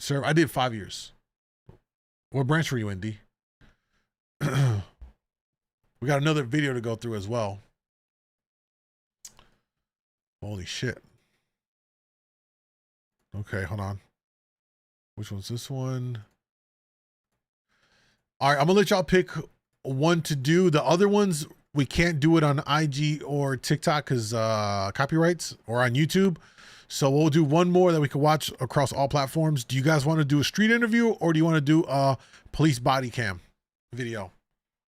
Sir, I did 5 years. What branch were you in, D? We got another video to go through as well. Holy shit. Okay, hold on. Which one's this one? All right, I'm gonna let y'all pick one to do. The other ones, we can't do it on IG or TikTok because copyrights, or on YouTube. So we'll do one more that we can watch across all platforms. Do you guys want to do a street interview, or do you want to do a police body cam video?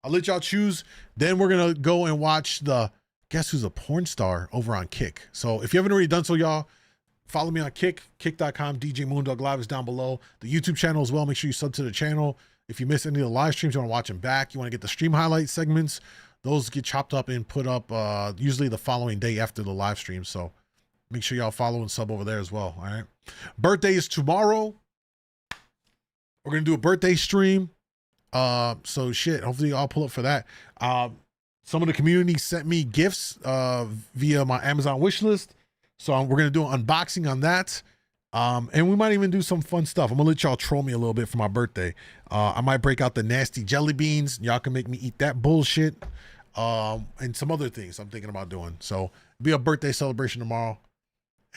I'll let y'all choose. Then we're going to go and watch the Guess Who's a Porn Star over on Kick. So if you haven't already done so, y'all, follow me on Kick, kick.com. djmoondawglive is down below. The YouTube channel as well. Make sure you sub to the channel. If you miss any of the live streams, you want to watch them back, you want to get the stream highlight segments, those get chopped up and put up usually the following day after the live stream. So make sure y'all follow and sub over there as well. All right. Birthday is tomorrow. We're going to do a birthday stream. So shit, hopefully I'll pull up for that. Some of the community sent me gifts via my Amazon wish list. So we're going to do an unboxing on that. And we might even do some fun stuff. I'm gonna let y'all troll me a little bit for my birthday. I might break out the nasty jelly beans. Y'all can make me eat that bullshit. And some other things I'm thinking about doing. So it'll be a birthday celebration tomorrow.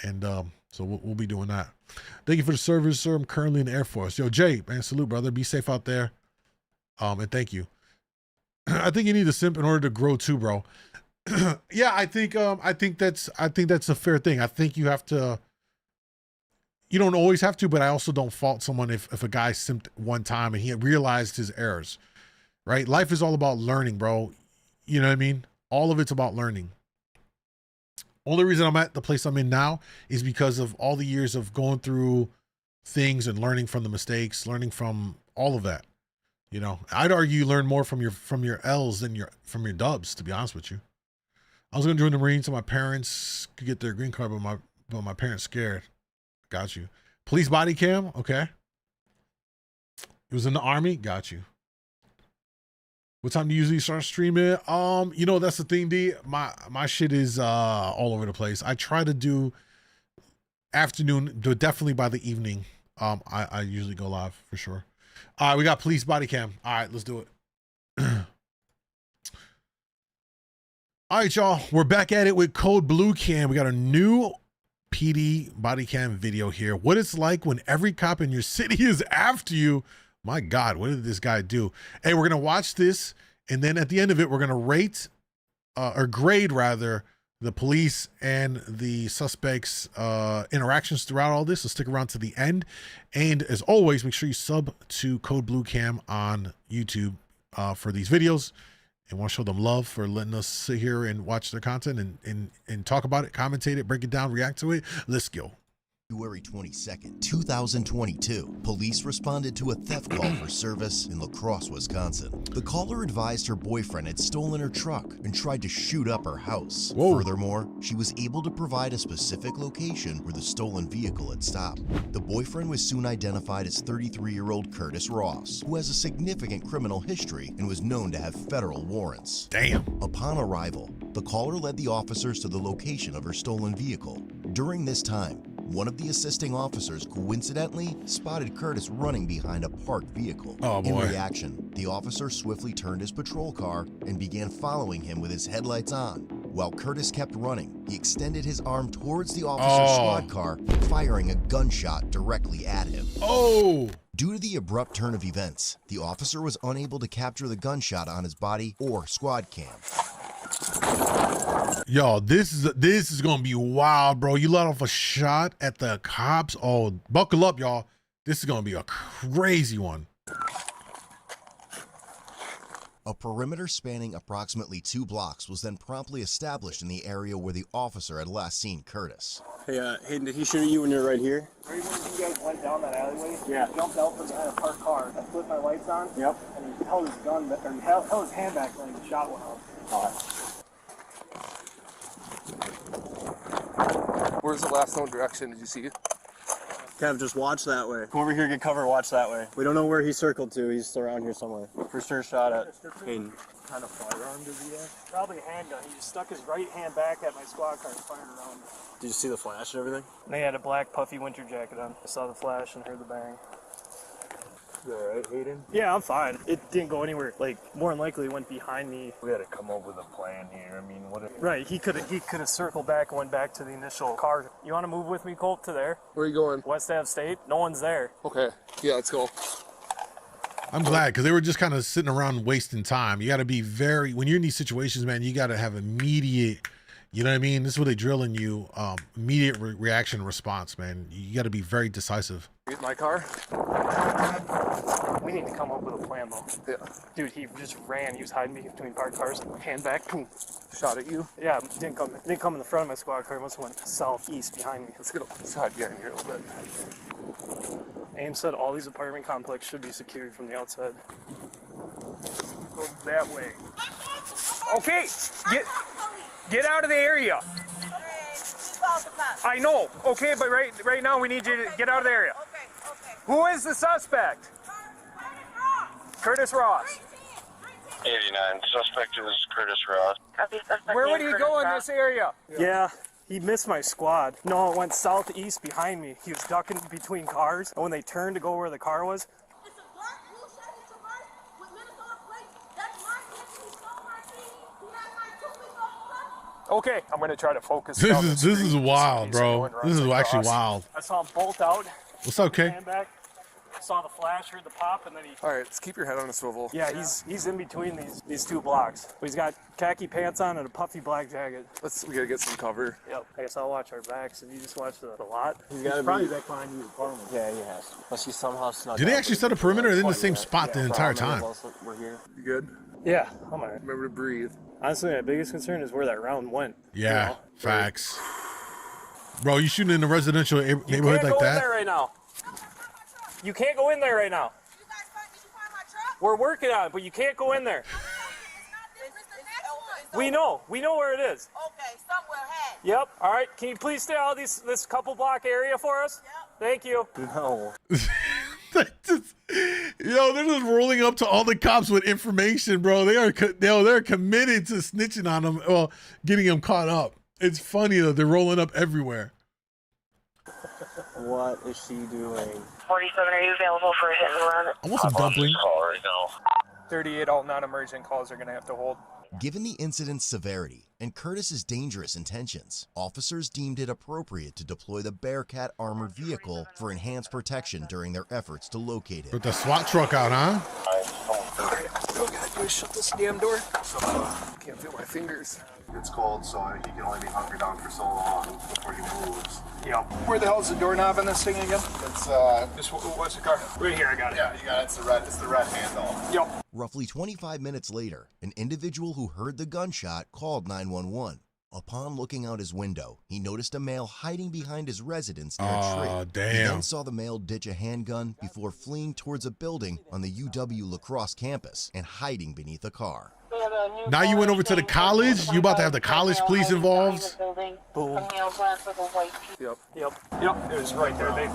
And so we'll be doing that. Thank you for the service, sir. I'm currently in the Air Force. Yo, Jay, man, salute, brother. Be safe out there. And thank you. I think you need a simp in order to grow too, bro. Yeah, I think that's a fair thing. I think you have to. You don't always have to, but I also don't fault someone if a guy simped one time and he realized his errors, right? Life is all about learning, bro. You know what I mean? All of it's about learning. Only reason I'm at the place I'm in now is because of all the years of going through things and learning from the mistakes, learning from all of that. You know, I'd argue you learn more from your L's than from your dubs, to be honest with you. I was gonna join the Marines so my parents could get their green card, but my parents scared. Got you. Police body cam, okay. He was in the Army, got you. What time do you usually start streaming? You know, that's the thing, D. My shit is all over the place. I try to do afternoon, definitely by the evening. I usually go live for sure. All right, we got police body cam. All right, let's do it. All right, y'all, we're back at it with Code Blue Cam. We got a new PD body cam video here. What it's like when every cop in your city is after you. My God, what did this guy do? Hey, we're gonna watch this, and then at the end of it, we're gonna rate or grade rather, the police and the suspects interactions throughout all this. So stick around to the end. And as always, make sure you sub to Code Blue Cam on YouTube for these videos. And want to show them love for letting us sit here and watch their content and talk about it, commentate it, break it down, react to it. Let's go. February 22nd, 2022, police responded to a theft call for service in La Crosse, Wisconsin. The caller advised her boyfriend had stolen her truck and tried to shoot up her house. Whoa. Furthermore, she was able to provide a specific location where the stolen vehicle had stopped. The boyfriend was soon identified as 33-year-old Curtis Ross, who has a significant criminal history and was known to have federal warrants. Damn. Upon arrival, the caller led the officers to the location of her stolen vehicle. During this time, one of the assisting officers coincidentally spotted Curtis running behind a parked vehicle. Oh, boy. In reaction, the officer swiftly turned his patrol car and began following him with his headlights on. While Curtis kept running, he extended his arm towards the officer's squad car, firing a gunshot directly at him. Oh! Due to the abrupt turn of events, the officer was unable to capture the gunshot on his body or squad cam. Yo, this is gonna be wild, bro. You let off a shot at the cops. Oh, buckle up, y'all. This is gonna be a crazy one. A perimeter spanning approximately 2 blocks was then promptly established in the area where the officer had last seen Curtis. Hey, Hayden, did he shoot at you when you were right here? Right when you guys went down that alleyway, Yeah. he jumped out from behind a parked car. I flipped my lights on. Yep. And he held his gun, or he held his hand back when the shot went off. All right. Where's the last known direction? Did you see it? Kev, just watch that way. Come over here, get cover, watch that way. We don't know where he circled to. He's still around here somewhere. For sure shot at Hayden. What kind of firearm does he have? Probably a handgun. He just stuck his right hand back at my squad car and fired around. Did you see the flash and everything? And he had a black puffy winter jacket on. I saw the flash and heard the bang. You all right, Hayden? Yeah, I'm fine. It didn't go anywhere. Like, more than likely, it went behind me. We had to come up with a plan here. I mean, what if... Right, he could have circled back and went back to the initial car. You want to move with me, Colt, to there? Where are you going? West Ave State? No one's there. Okay. Yeah, let's go. I'm glad, because they were just kind of sitting around wasting time. You got to be very, when you're in these situations, man, you got to have immediate, you know what I mean? This is what they drill in you, immediate reaction and response, man. You got to be very decisive. Get my car? We need to come up with a plan, though. Yeah. Dude, he just ran. He was hiding between parked cars. Hand back. Boom. Shot at you? Yeah, didn't come in the front of my squad car. Must have went southeast behind me. Let's get inside behind here a little bit. AIM said all these apartment complexes should be secured from the outside. Go that way. Okay, get out of the area. I know. Okay, but right now we need you to get out of the area. Okay. Who is the suspect? Curtis Ross. 89. Suspect is Curtis Ross. Where would he go in this area? Yeah, he missed my squad. No, it went southeast behind me. He was ducking between cars, and when they turned to go where the car was, Okay, I'm gonna try to focus. This is wild, bro. This is actually wild. I saw him bolt out. What's okay? Hand back. Saw the flash, heard the pop, and then he... All right, let's keep your head on a swivel. Yeah, he's in between these 2 blocks. But he's got khaki pants on and a puffy black jacket. We gotta get some cover. Yep. I guess I'll watch our backs, and you just watch the lot. He's gotta probably back behind you, apartment. Yeah, he has. Unless he somehow snuck. Did they actually set a perimeter? Or in the same spot the entire time? We're here. You good? Yeah, I'm alright. Remember to breathe. Honestly, my biggest concern is where that round went. Yeah, you know? facts. Bro, you shooting in a residential neighborhood like You can't go in that? there right now. You can't go in there right now. You guys find my truck? We're working on it, but you can't go in there. We know where it is. Okay, somewhere ahead. Yep. All right. Can you please stay out of this couple block area for us? Yep. Thank you. No. Yo, they're just rolling up to all the cops with information, bro. They're committed to snitching on them, well, getting them caught up. It's funny though, they're rolling up everywhere. What is she doing? 47, are you available for a hit and run? I want some dumpling. Call right now. 38 all non-emergent calls are going to have to hold. Given the incident's severity and Curtis's dangerous intentions, officers deemed it appropriate to deploy the Bearcat armored vehicle for enhanced protection during their efforts to locate Put him. the SWAT truck out, huh? All we gotta do is shut this damn door. Can't feel my fingers. It's cold, so he can only be hunkered down for so long before he moves. Yep. Where the hell's the doorknob on this thing again? It's Just what's the car? Right here, I got it. yeah, you got it. It's the red handle. Yep. Roughly 25 minutes later, an individual who heard the gunshot called 911. Upon looking out his window, he noticed a male hiding behind his residence near a tree. He Damn. then saw the male ditch a handgun before fleeing towards a building on the UW La Crosse campus and hiding beneath a car. Now you went over to the college? You about to have the college police involved? Boom. Yep. Yep. It was right there. They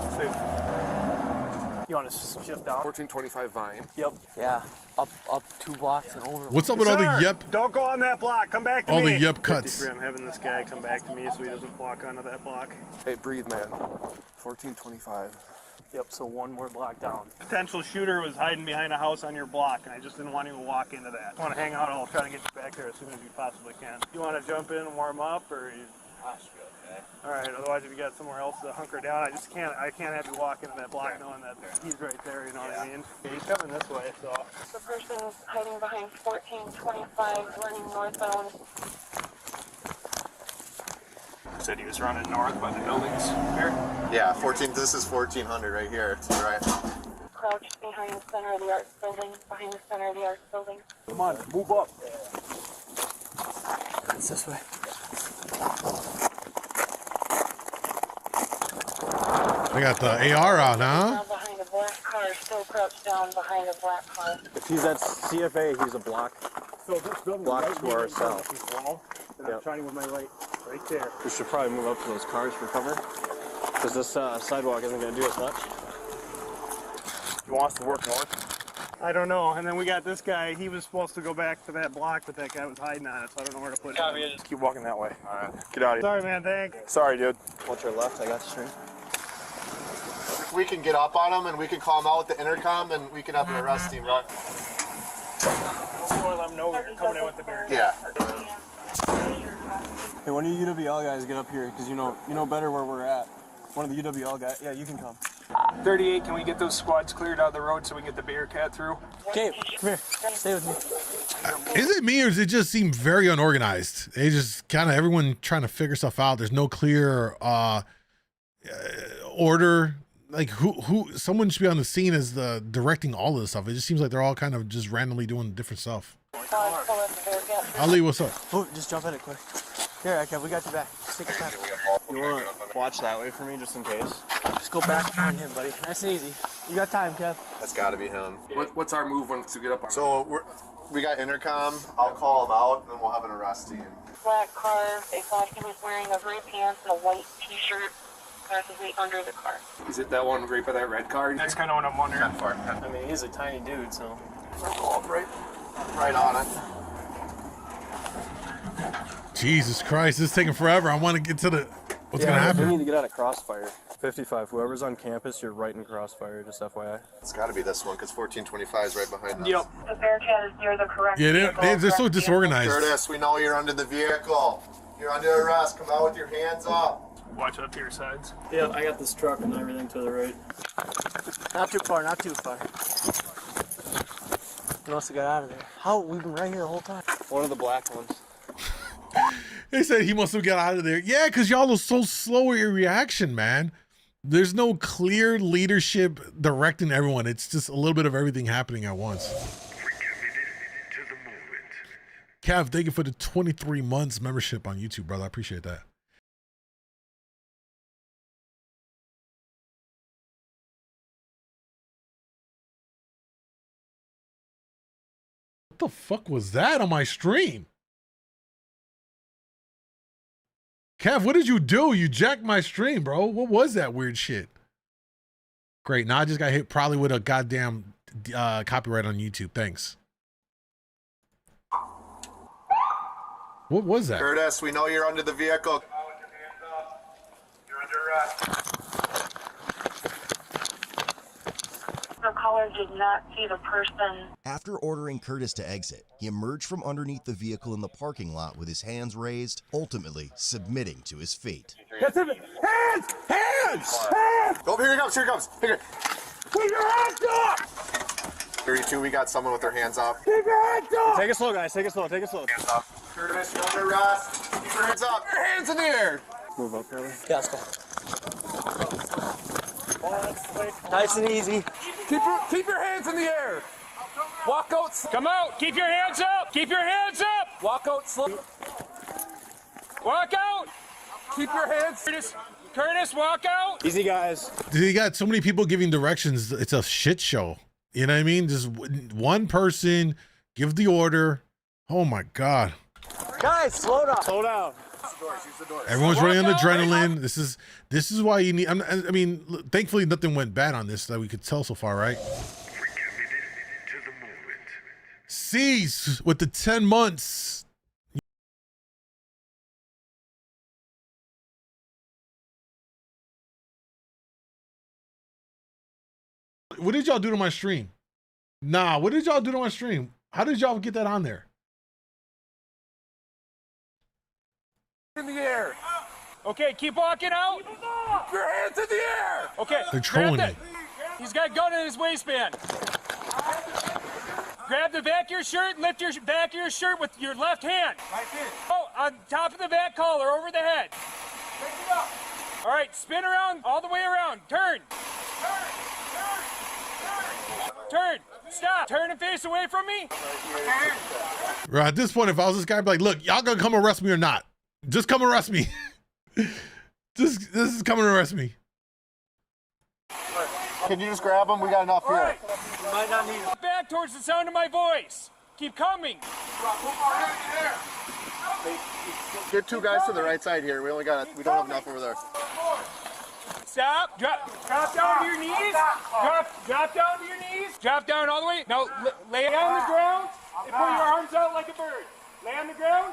You want to shift down? 1425 Vine. Yep. Yeah. Up 2 blocks and over. What's up with all the yep? Don't go on that block. Come back to All me. the yep cuts. I'm having this guy come back to me so he doesn't walk onto that block. Hey, breathe, man. 1425. Yep, so 1 more block down. Potential shooter was hiding behind a house on your block, and I just didn't want him to walk into that. Want to hang out, I'll try to get you back there as soon as you possibly can. You want to jump in and warm up, or you... Okay. All right, otherwise if you got somewhere else to hunker down, I can't have you walk into that block knowing that he's right there, you know what I mean? He's coming this way, so... The person's hiding behind 1425, running northbound. Said he was running north by the buildings here? Yeah, this is 1400 right here. To the right. Crouched behind the center of the arts building, behind the center of the arts building. Come on, move up. It's this way. They got the AR out, huh? Now behind a black car, still crouched down behind a black car. If he's at CFA, he's a block. So this building Block right to our south. Wall, and I'm shining with my light right there. We should probably move up to those cars for cover, because this sidewalk isn't going to do as much. You want us to work north? I don't know. And then we got this guy. He was supposed to go back to that block, but that guy was hiding on it, so I don't know where to put him. Just keep walking that way. All right. Get out of here. Sorry, man. Thanks. Sorry, dude. Watch your left. I got the string. If we can get up on him and we can call him out with the intercom and we can have an arrest team, right? Let them know we're coming in with the barricade. Yeah. Hey, one of you UWL guys get up here, because you know better where we're at. One of the UWL guys. Yeah, you can come. 38, can we get those squads cleared out of the road so we can get the Bearcat through? Okay, come here. Stay with me. Is it me or does it just seem very unorganized? They just kind of everyone trying to figure stuff out. There's no clear order. Like who someone should be on the scene as the directing all of this stuff. It just seems like they're all kind of just randomly doing different stuff. Ali, what's up? Oh, just jump in it quick. Here, okay, we got your back. Just take your time. You want to watch that way for me, just in case? Just go back behind him, buddy. Nice and easy. You got time, Kev. That's got to be him. What's our move once we get up on? So we got intercom. I'll call him out, and then we'll have an arrest team. Black car, they thought he was wearing a gray pants and a white t-shirt, practically under the car. Is it that one right by that red car? That's kind of what I'm wondering. I mean, he's a tiny dude, so. We'll go up right on it. Jesus Christ, this is taking forever. I want to get to the what's gonna We happen. need to get out of crossfire. 55, whoever's on campus, you're right in crossfire, just FYI. It's got to be this one because 1425 is right behind us. Yep. The Bearcat is near the correct Yeah, vehicle. they're so disorganized. Curtis, we know you're under the vehicle. You're under arrest. Come out with your hands up. Watch up to your sides. Yeah, I got this truck and everything to the right. Not too far, not too far. He must have got out of there. How? We've been right here the whole time. One of the black ones. They said he must have got out of there. Yeah, because y'all are so slow with your reaction, man. There's no clear leadership directing everyone. It's just a little bit of everything happening at once. Cav, thank you for the 23 months membership on YouTube, brother. I appreciate that. What the fuck was that on my stream? Kev, what did you do? You jacked my stream, bro. What was that weird shit? Great. Now I just got hit probably with a goddamn copyright on YouTube. Thanks. What was that? Curtis, we know you're under the vehicle. You're under arrest. The caller did not see the person. After ordering Curtis to exit, he emerged from underneath the vehicle in the parking lot with his hands raised, ultimately submitting to his fate. Hands! Hands! Hands! Oh, here he comes. Here he comes. Here. Put your hands up! 32, we got someone with their hands up. Keep your hands up! Take it slow, guys. Take it slow. Take it slow. Hands up. Curtis, you're under arrest. Keep your hands up. Your hands in the air. Move up, Curtis. Yeah, let's go. Nice and easy. Keep your hands in the air. Walk out. Come out. Keep your hands up. Keep your hands up. Walk out slow. Walk out. Keep your hands. Curtis, walk out. Easy, guys. You got so many people giving directions. It's a shit show. You know what I mean? Just one person give the order. Oh my God. Guys, slow down. Slow down. Everyone's running on adrenaline. This is why you need. I mean, thankfully nothing went bad on this that we could tell so far, right? Cease with the 10 months. What did y'all do to my stream? Nah, what did y'all do to my stream? How did y'all get that on there? In the air. Okay, keep walking out. Keep your hands in the air. Okay. They're trolling me. He's got a gun in his waistband. Grab the back of your shirt and lift your back of your shirt with your left hand. Right here. Oh, on top of the back collar, over the head. Pick it up. All right, spin around, all the way around. Turn. Turn. Stop. Turn and face away from me. Right, at this point, if I was this guy, I'd be like, look, y'all gonna come arrest me or not? Just come arrest me. This is coming to arrest me. Can you just grab them? We got enough here. Right. You might not need it. Back towards the sound of my voice. Keep coming. Get two guys to the right side here. We don't have enough over there. Stop. Drop down to your knees. Drop down to your knees. Drop down all the way. Now lay on the ground and put your arms out like a bird. Lay on the ground.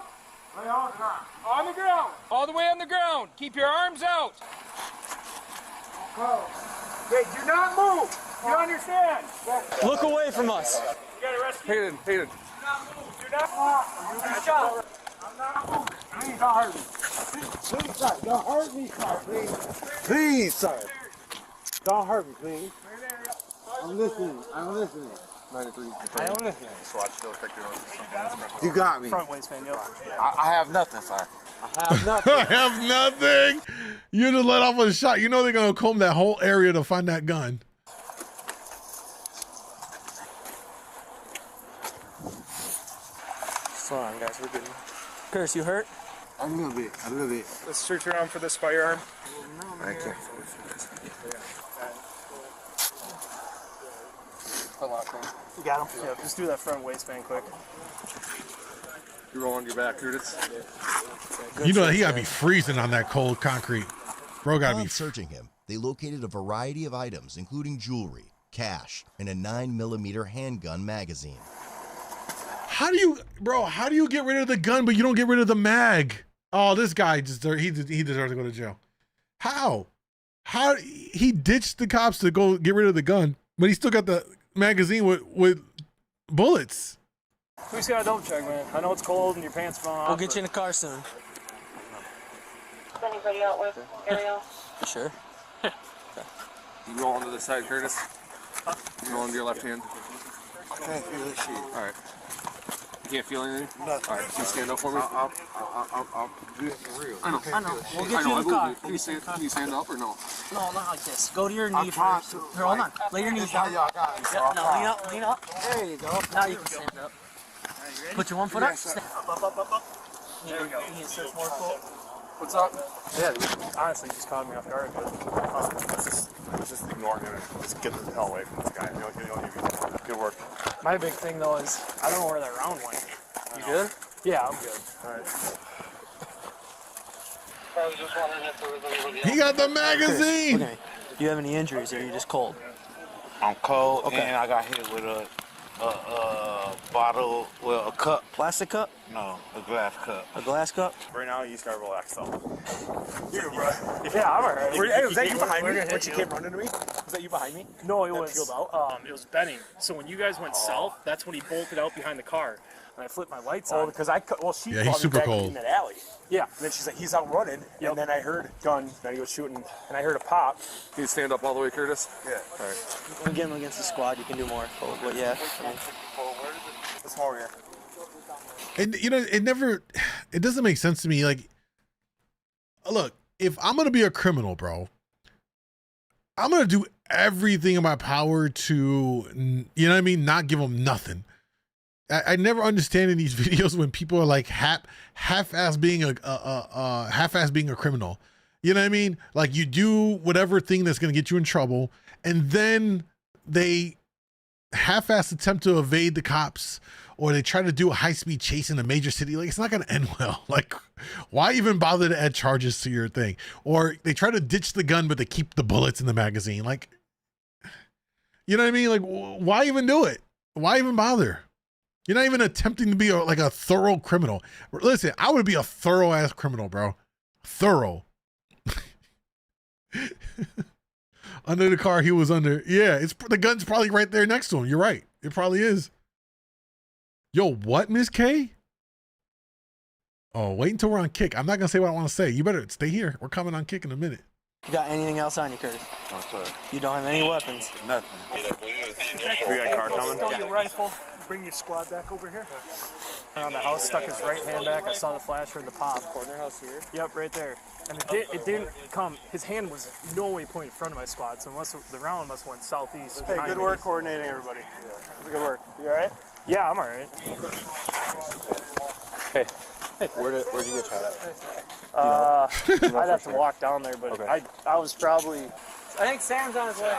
Lay on the ground. On the ground. All the way on the ground. Keep your arms out. Hey, do not move. You understand? Look away from us. You gotta rescue. Hayden. Do not move. You'll be shot. I'm not moving. Please don't hurt me. Please, sir. Don't hurt me, sir. Please. Please, sir. Don't hurt me, please. I'm listening. I'm listening. 93. I am listening. You got me. Front waistband, yep. I have nothing, sir. I have nothing. I have nothing. You just let off a shot. You know they're gonna comb that whole area to find that gun. Slow on, guys. We're good. Curtis, you hurt? A little bit. Let's search around for this firearm. I can't. You got him? Yeah, just do that front waistband quick. You roll on your back, Curtis. You know he gotta be freezing on that cold concrete. Bro gotta Upon be. searching him, they located a variety of items, including jewelry, cash, and a 9mm handgun magazine. How do you get rid of the gun but you don't get rid of the mag? Oh, this guy he deserves to go to jail. How he ditched the cops to go get rid of the gun, but he still got the magazine with bullets. We just got a double check, man. I know it's cold and your pants falling off. We'll get you in the car soon. Is anybody out with Ariel? Sure. You roll onto the side, Curtis. You roll onto your left hand. I can't feel this shit. All right. You can't feel anything? Nothing. All right, can you stand up for me? I'll do it for real. I know. We'll get you in the car. Can you stand up or no? No, not like this. Go to your knee first. Here, hold on. Lay your knees down. Now lean up. There you go. Now you can stand up. Put your one foot up. Stand up. There we go. What's up? Yeah, honestly, just caught me off guard. Let's just ignore him and just get the hell away from this guy. He'll give you good work. My big thing though is I don't know where that round went. You good? Yeah, I'm good. All right. I was just wondering if there was anybody He got the magazine. Okay. Do you have any injuries or are you just cold? I'm cold Okay. and I got hit with a bottle, well, a cup. Plastic cup? No, a glass cup. A glass cup? Right now, you just gotta relax, though. Yeah, I'm alright. Hey, was that you behind me when she came running to me? Was that you behind me? No, it was. It was Benning. So when you guys went south, that's when he bolted out behind the car, and I flipped my lights on. Because she Yeah, he's brought me super back cold. in that alley. Yeah, and then she's like, he's out running, and then I heard gun, then he was shooting, and I heard a pop. Can you stand up all the way, Curtis? Yeah. All right. When you get him against the squad, you can do more. But yeah. What's more here? And you know, it doesn't make sense to me. Like, look, if I'm gonna be a criminal, bro, I'm gonna do everything in my power to, you know what I mean, not give them nothing. I never understand in these videos when people are like half-ass being a criminal. You know what I mean? Like, you do whatever thing that's gonna get you in trouble, and then they half-ass attempt to evade the cops, or they try to do a high-speed chase in a major city. Like, it's not gonna end well. Like, why even bother to add charges to your thing? Or they try to ditch the gun, but they keep the bullets in the magazine. Like, you know what I mean? Like, why even do it? Why even bother? You're not even attempting to be like a thorough criminal. Listen, I would be a thorough ass criminal, bro. Thorough. Under the car he was under. Yeah, the gun's probably right there next to him. You're right. It probably is. Yo, what, Miss K? Oh, wait until we're on Kick. I'm not gonna say what I want to say. You better stay here. We're coming on Kick in a minute. You got anything else on you, Curtis? No, sir. You don't have any weapons? Nothing. We got a car coming. Throw your rifle. Bring your squad back over here. Around the house, stuck his right hand back. I saw the flash from the pop. Corner house here. Yep, right there. And it didn't come. His hand was no way pointing in front of my squad, so the round must have went southeast. Hey, good work coordinating, everybody. Yeah. Good work. You all right? Yeah, I'm all right. Hey. Where'd you get shot at? I'd have to walk down there, but okay. I was probably. I think Sam's on his way.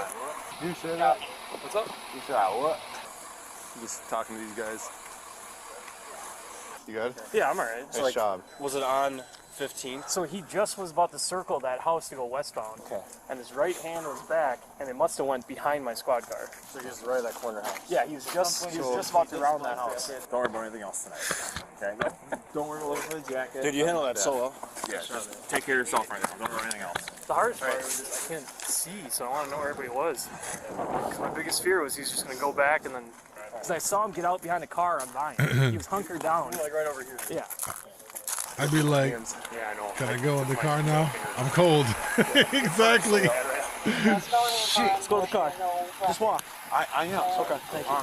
You said that? What's up? You said what? Just talking to these guys. You good? Yeah, I'm all right. Nice job. Was it on 15th? So he just was about to circle that house to go westbound. Okay. And his right hand was back, and it must have went behind my squad car. So he was right at that corner house. Yeah, he was just about to round that house. Don't worry about anything else tonight. Okay? Don't worry about looking for the jacket. Dude, you handle that so well. Yeah, just take care of yourself right now. Don't worry about anything else. The hardest part was I can't see, so I want to know where everybody was. Because my biggest fear was he's just going to go back and then... Because I saw him get out behind the car on mine. He was hunkered down. Like right over here. Yeah. I'd be like, yeah, I know. can I go in the car now? I'm cold. Exactly. Shit, let's go to the car. Just walk. I am. Okay, thank you.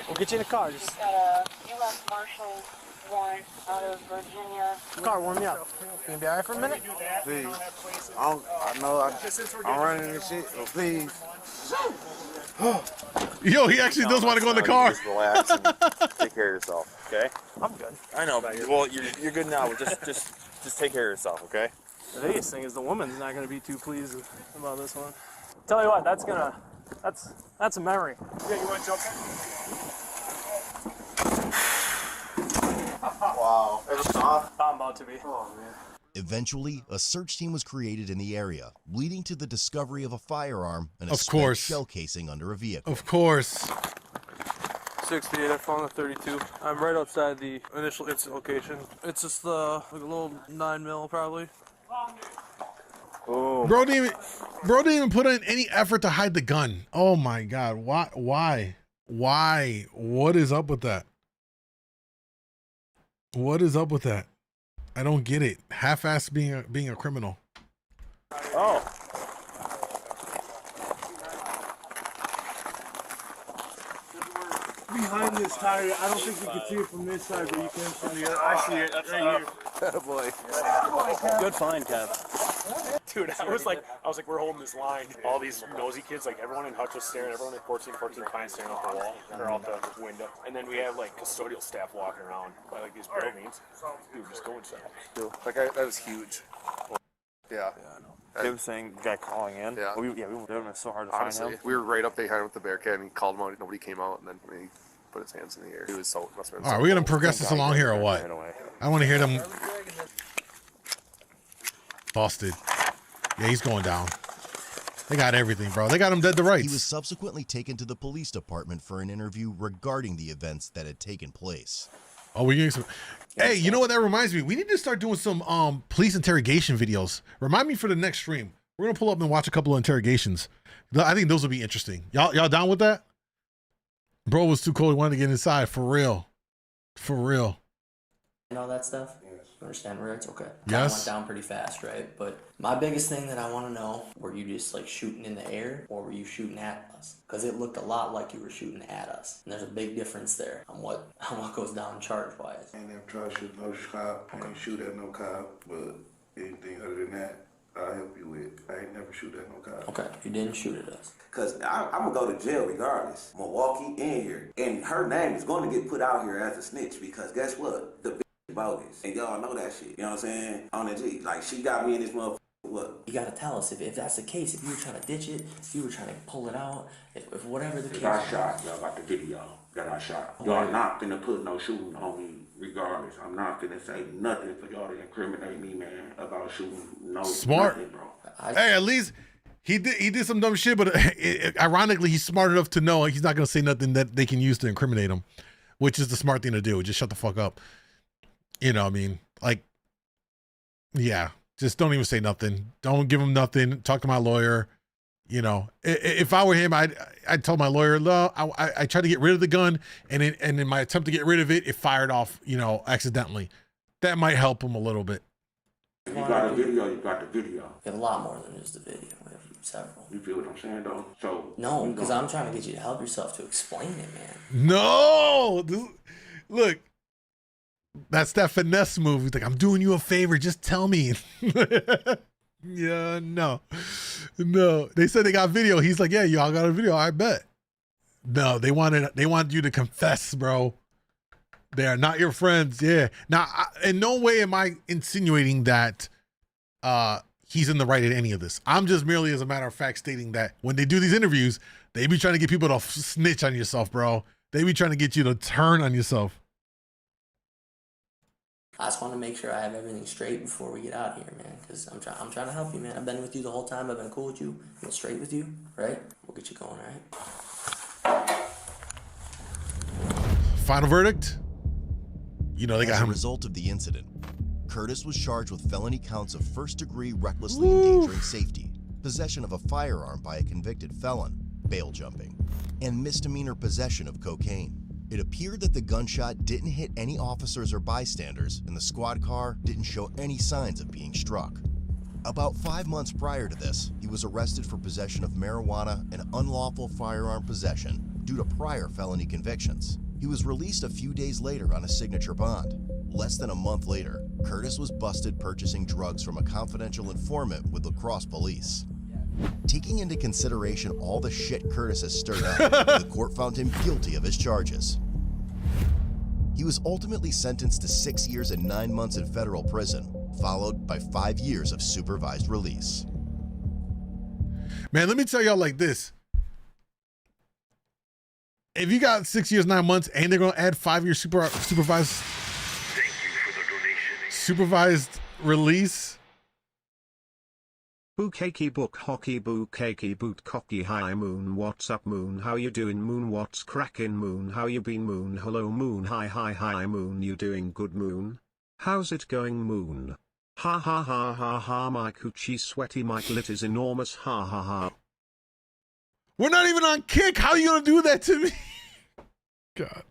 We'll get you in the car. Just... U.S. Marshal warrant out of Virginia. Car, warm me up. You gonna be alright for a minute? Please. I know I'm running this shit, so please. Yo, he actually does want to go in the car. Just relax and take care of yourself, okay? I'm good. I know, well, you're good now, but just take care of yourself, okay? The biggest thing is the woman's not gonna be too pleased about this one. Tell you what, that's a memory. Yeah, you want to jump in? Wow. I'm about to be. Oh, man. Eventually, a search team was created in the area, leading to the discovery of a firearm and a Of spent course. shell casing under a vehicle. Of course. 68, I found the 32. I'm right outside the initial incident location. It's just like a little 9mm probably. Oh. Bro didn't even put in any effort to hide the gun. Oh my God. Why? What is up with that? What is up with that? I don't get it. Half-ass being a criminal. Oh. Behind this tire, I don't think you can see it from this side, but you can from the other. I see it right here. Oh boy. Good find, Kev. Dude, I was like, we're holding this line. All these nosy kids, like everyone in Hutch was staring, everyone at 14 Pine staring out the wall or out the window. And then we have like custodial staff walking around by like these buildings. Dude, just go inside. Like, that was huge. Yeah. Yeah, I know. They were saying the guy calling in. Yeah. We were doing it so hard to Honestly, find him. we were right up behind him with the Bearcat, and he called him out. Nobody came out, and then he put his hands in the air. He was so. Must have been All right, we're gonna progress this along here or what? I want to hear them. Busted. Yeah, he's going down. They got everything, bro. They got him dead to rights. He was subsequently taken to the police department for an interview regarding the events that had taken place. Oh, we're getting some. Hey, you know what that reminds me? We need to start doing some police interrogation videos. Remind me for the next stream. We're gonna pull up and watch a couple of interrogations. I think those will be interesting. Y'all down with that? Bro was too cold. He wanted to get inside. For real. For real. And all that stuff? Yes. Understand where it's okay. Yes. Went down pretty fast, right? But my biggest thing that I want to know, were you just like shooting in the air or were you shooting at us? Because it looked a lot like you were shooting at us. And there's a big difference there on what goes down charge-wise. I ain't never tried to shoot no cop. I ain't shoot at no cop, but anything other than that, I'll help you with. I ain't never shoot at no cop. Okay, you didn't shoot at us. Because I'm going to go to jail regardless. Milwaukee in here. And her name is going to get put out here as a snitch because guess what? The bitch bogus. And y'all know that shit. You know what I'm saying? On the G. Like, she got me in this motherfucker. What? You got to tell us if that's the case. If you were trying to ditch it, if you were trying to pull it out, if whatever the case. I shot. Y'all got the video that I shot. Y'all not going to put no shooting on me regardless. I'm not going to say nothing for y'all to incriminate me, man, about shooting no Smart. nothing, bro. Hey, at least he did some dumb shit, but ironically, he's smart enough to know he's not gonna say nothing that they can use to incriminate him, which is the smart thing to do. Just shut the fuck up. You know what I mean? Like, yeah, just don't even say nothing. Don't give him nothing. Talk to my lawyer. You know, if I were him, I'd tell my lawyer, no, I tried to get rid of the gun, and in my attempt to get rid of it, it fired off, you know, accidentally. That might help him a little bit. If you got a video, you got the video. You have a lot more than just the video. We have several. You feel what I'm saying, though? So no, because I'm trying to get you to help yourself to explain it, man. No, look, that's that finesse move. He's like, I'm doing you a favor. Just tell me. Yeah, no. They said they got video. He's like, yeah, y'all got a video. I bet. No, they wanted you to confess, bro. They are not your friends. Yeah. Now, in no way am I insinuating that he's in the right in any of this. I'm just merely, as a matter of fact, stating that when they do these interviews, they be trying to get people to snitch on yourself, bro. They be trying to get you to turn on yourself. I just want to make sure I have everything straight before we get out here, man. Because I'm trying to help you, man. I've been with you the whole time. I've been cool with you. Been straight with you, right? We'll get you going, all right? Final verdict? You know, they got him. As a result of the incident, Curtis was charged with felony counts of first-degree recklessly endangering safety, possession of a firearm by a convicted felon, bail jumping, and misdemeanor possession of cocaine. It appeared that the gunshot didn't hit any officers or bystanders, and the squad car didn't show any signs of being struck. About 5 months prior to this, he was arrested for possession of marijuana and unlawful firearm possession due to prior felony convictions. He was released a few days later on a signature bond. Less than a month later, Curtis was busted purchasing drugs from a confidential informant with La Crosse police. Taking into consideration all the shit Curtis has stirred up, the court found him guilty of his charges. He was ultimately sentenced to 6 years and 9 months in federal prison, followed by 5 years of supervised release. Man, let me tell y'all like this. If you got 6 years, 9 months, and they're gonna add 5 years supervised release. Bookakey book hockey bookakey boot cocky hi moon what's up moon how you doing moon what's crackin' moon how you been moon hello moon hi moon you doing good moon how's it going moon ha ha ha ha ha my coochie sweaty my clit is enormous ha ha ha. We're not even on Kick. How are you gonna do that to me? God.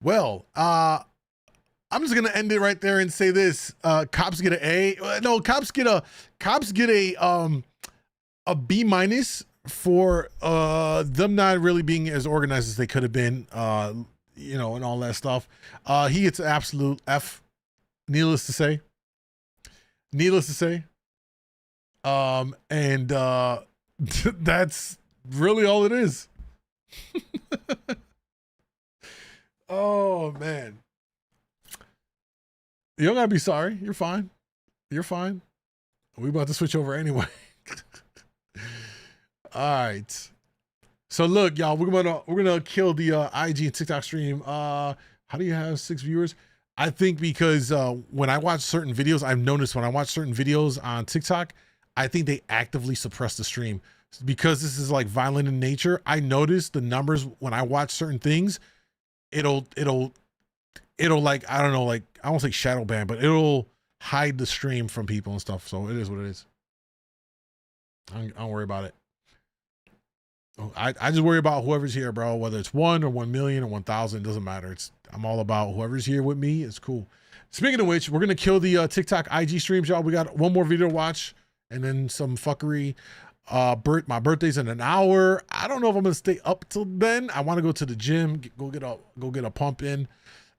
Well, I'm just gonna end it right there and say this: cops get an A. No, cops get a B minus for them not really being as organized as they could have been. You know, and all that stuff. He gets an absolute F. Needless to say. And that's really all it is. Oh man. You don't gotta be sorry. You're fine. You're fine. We about to switch over anyway. All right. So look, y'all, we're gonna kill the IG and TikTok stream. How do you have 6 viewers? I think because when I watch certain videos, I've noticed when I watch certain videos on TikTok, I think they actively suppress the stream because this is like violent in nature. I notice the numbers when I watch certain things. It'll like, I don't know, like I won't say shadow ban, but it'll hide the stream from people and stuff. So it is what it is. I don't worry about it. I just worry about whoever's here, bro. Whether it's 1 or 1 million or 1,000, doesn't matter. I'm all about whoever's here with me. It's cool. Speaking of which, we're gonna kill the TikTok IG streams, y'all. We got one more video to watch, and then some fuckery. My birthday's in an hour. I don't know if I'm gonna stay up till then. I want to go to the gym, go get a pump in.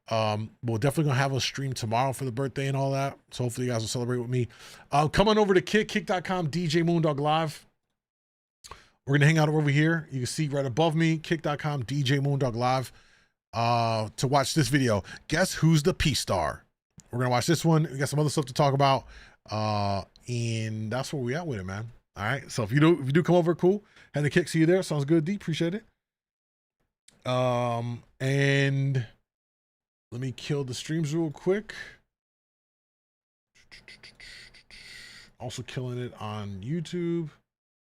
We're definitely gonna have a stream tomorrow for the birthday and all that. So hopefully you guys will celebrate with me. Come on over to kick.com djmoondawglive. We're gonna hang out over here. You can see right above me, kick.com djmoondawglive, to watch this video. Guess who's the P star? We're gonna watch this one. We got some other stuff to talk about, and that's where we at with it, man. All right. So if you do come over, cool. Had the Kick, see you there. Sounds good, D. Appreciate it. And let me kill the streams real quick. Also killing it on YouTube.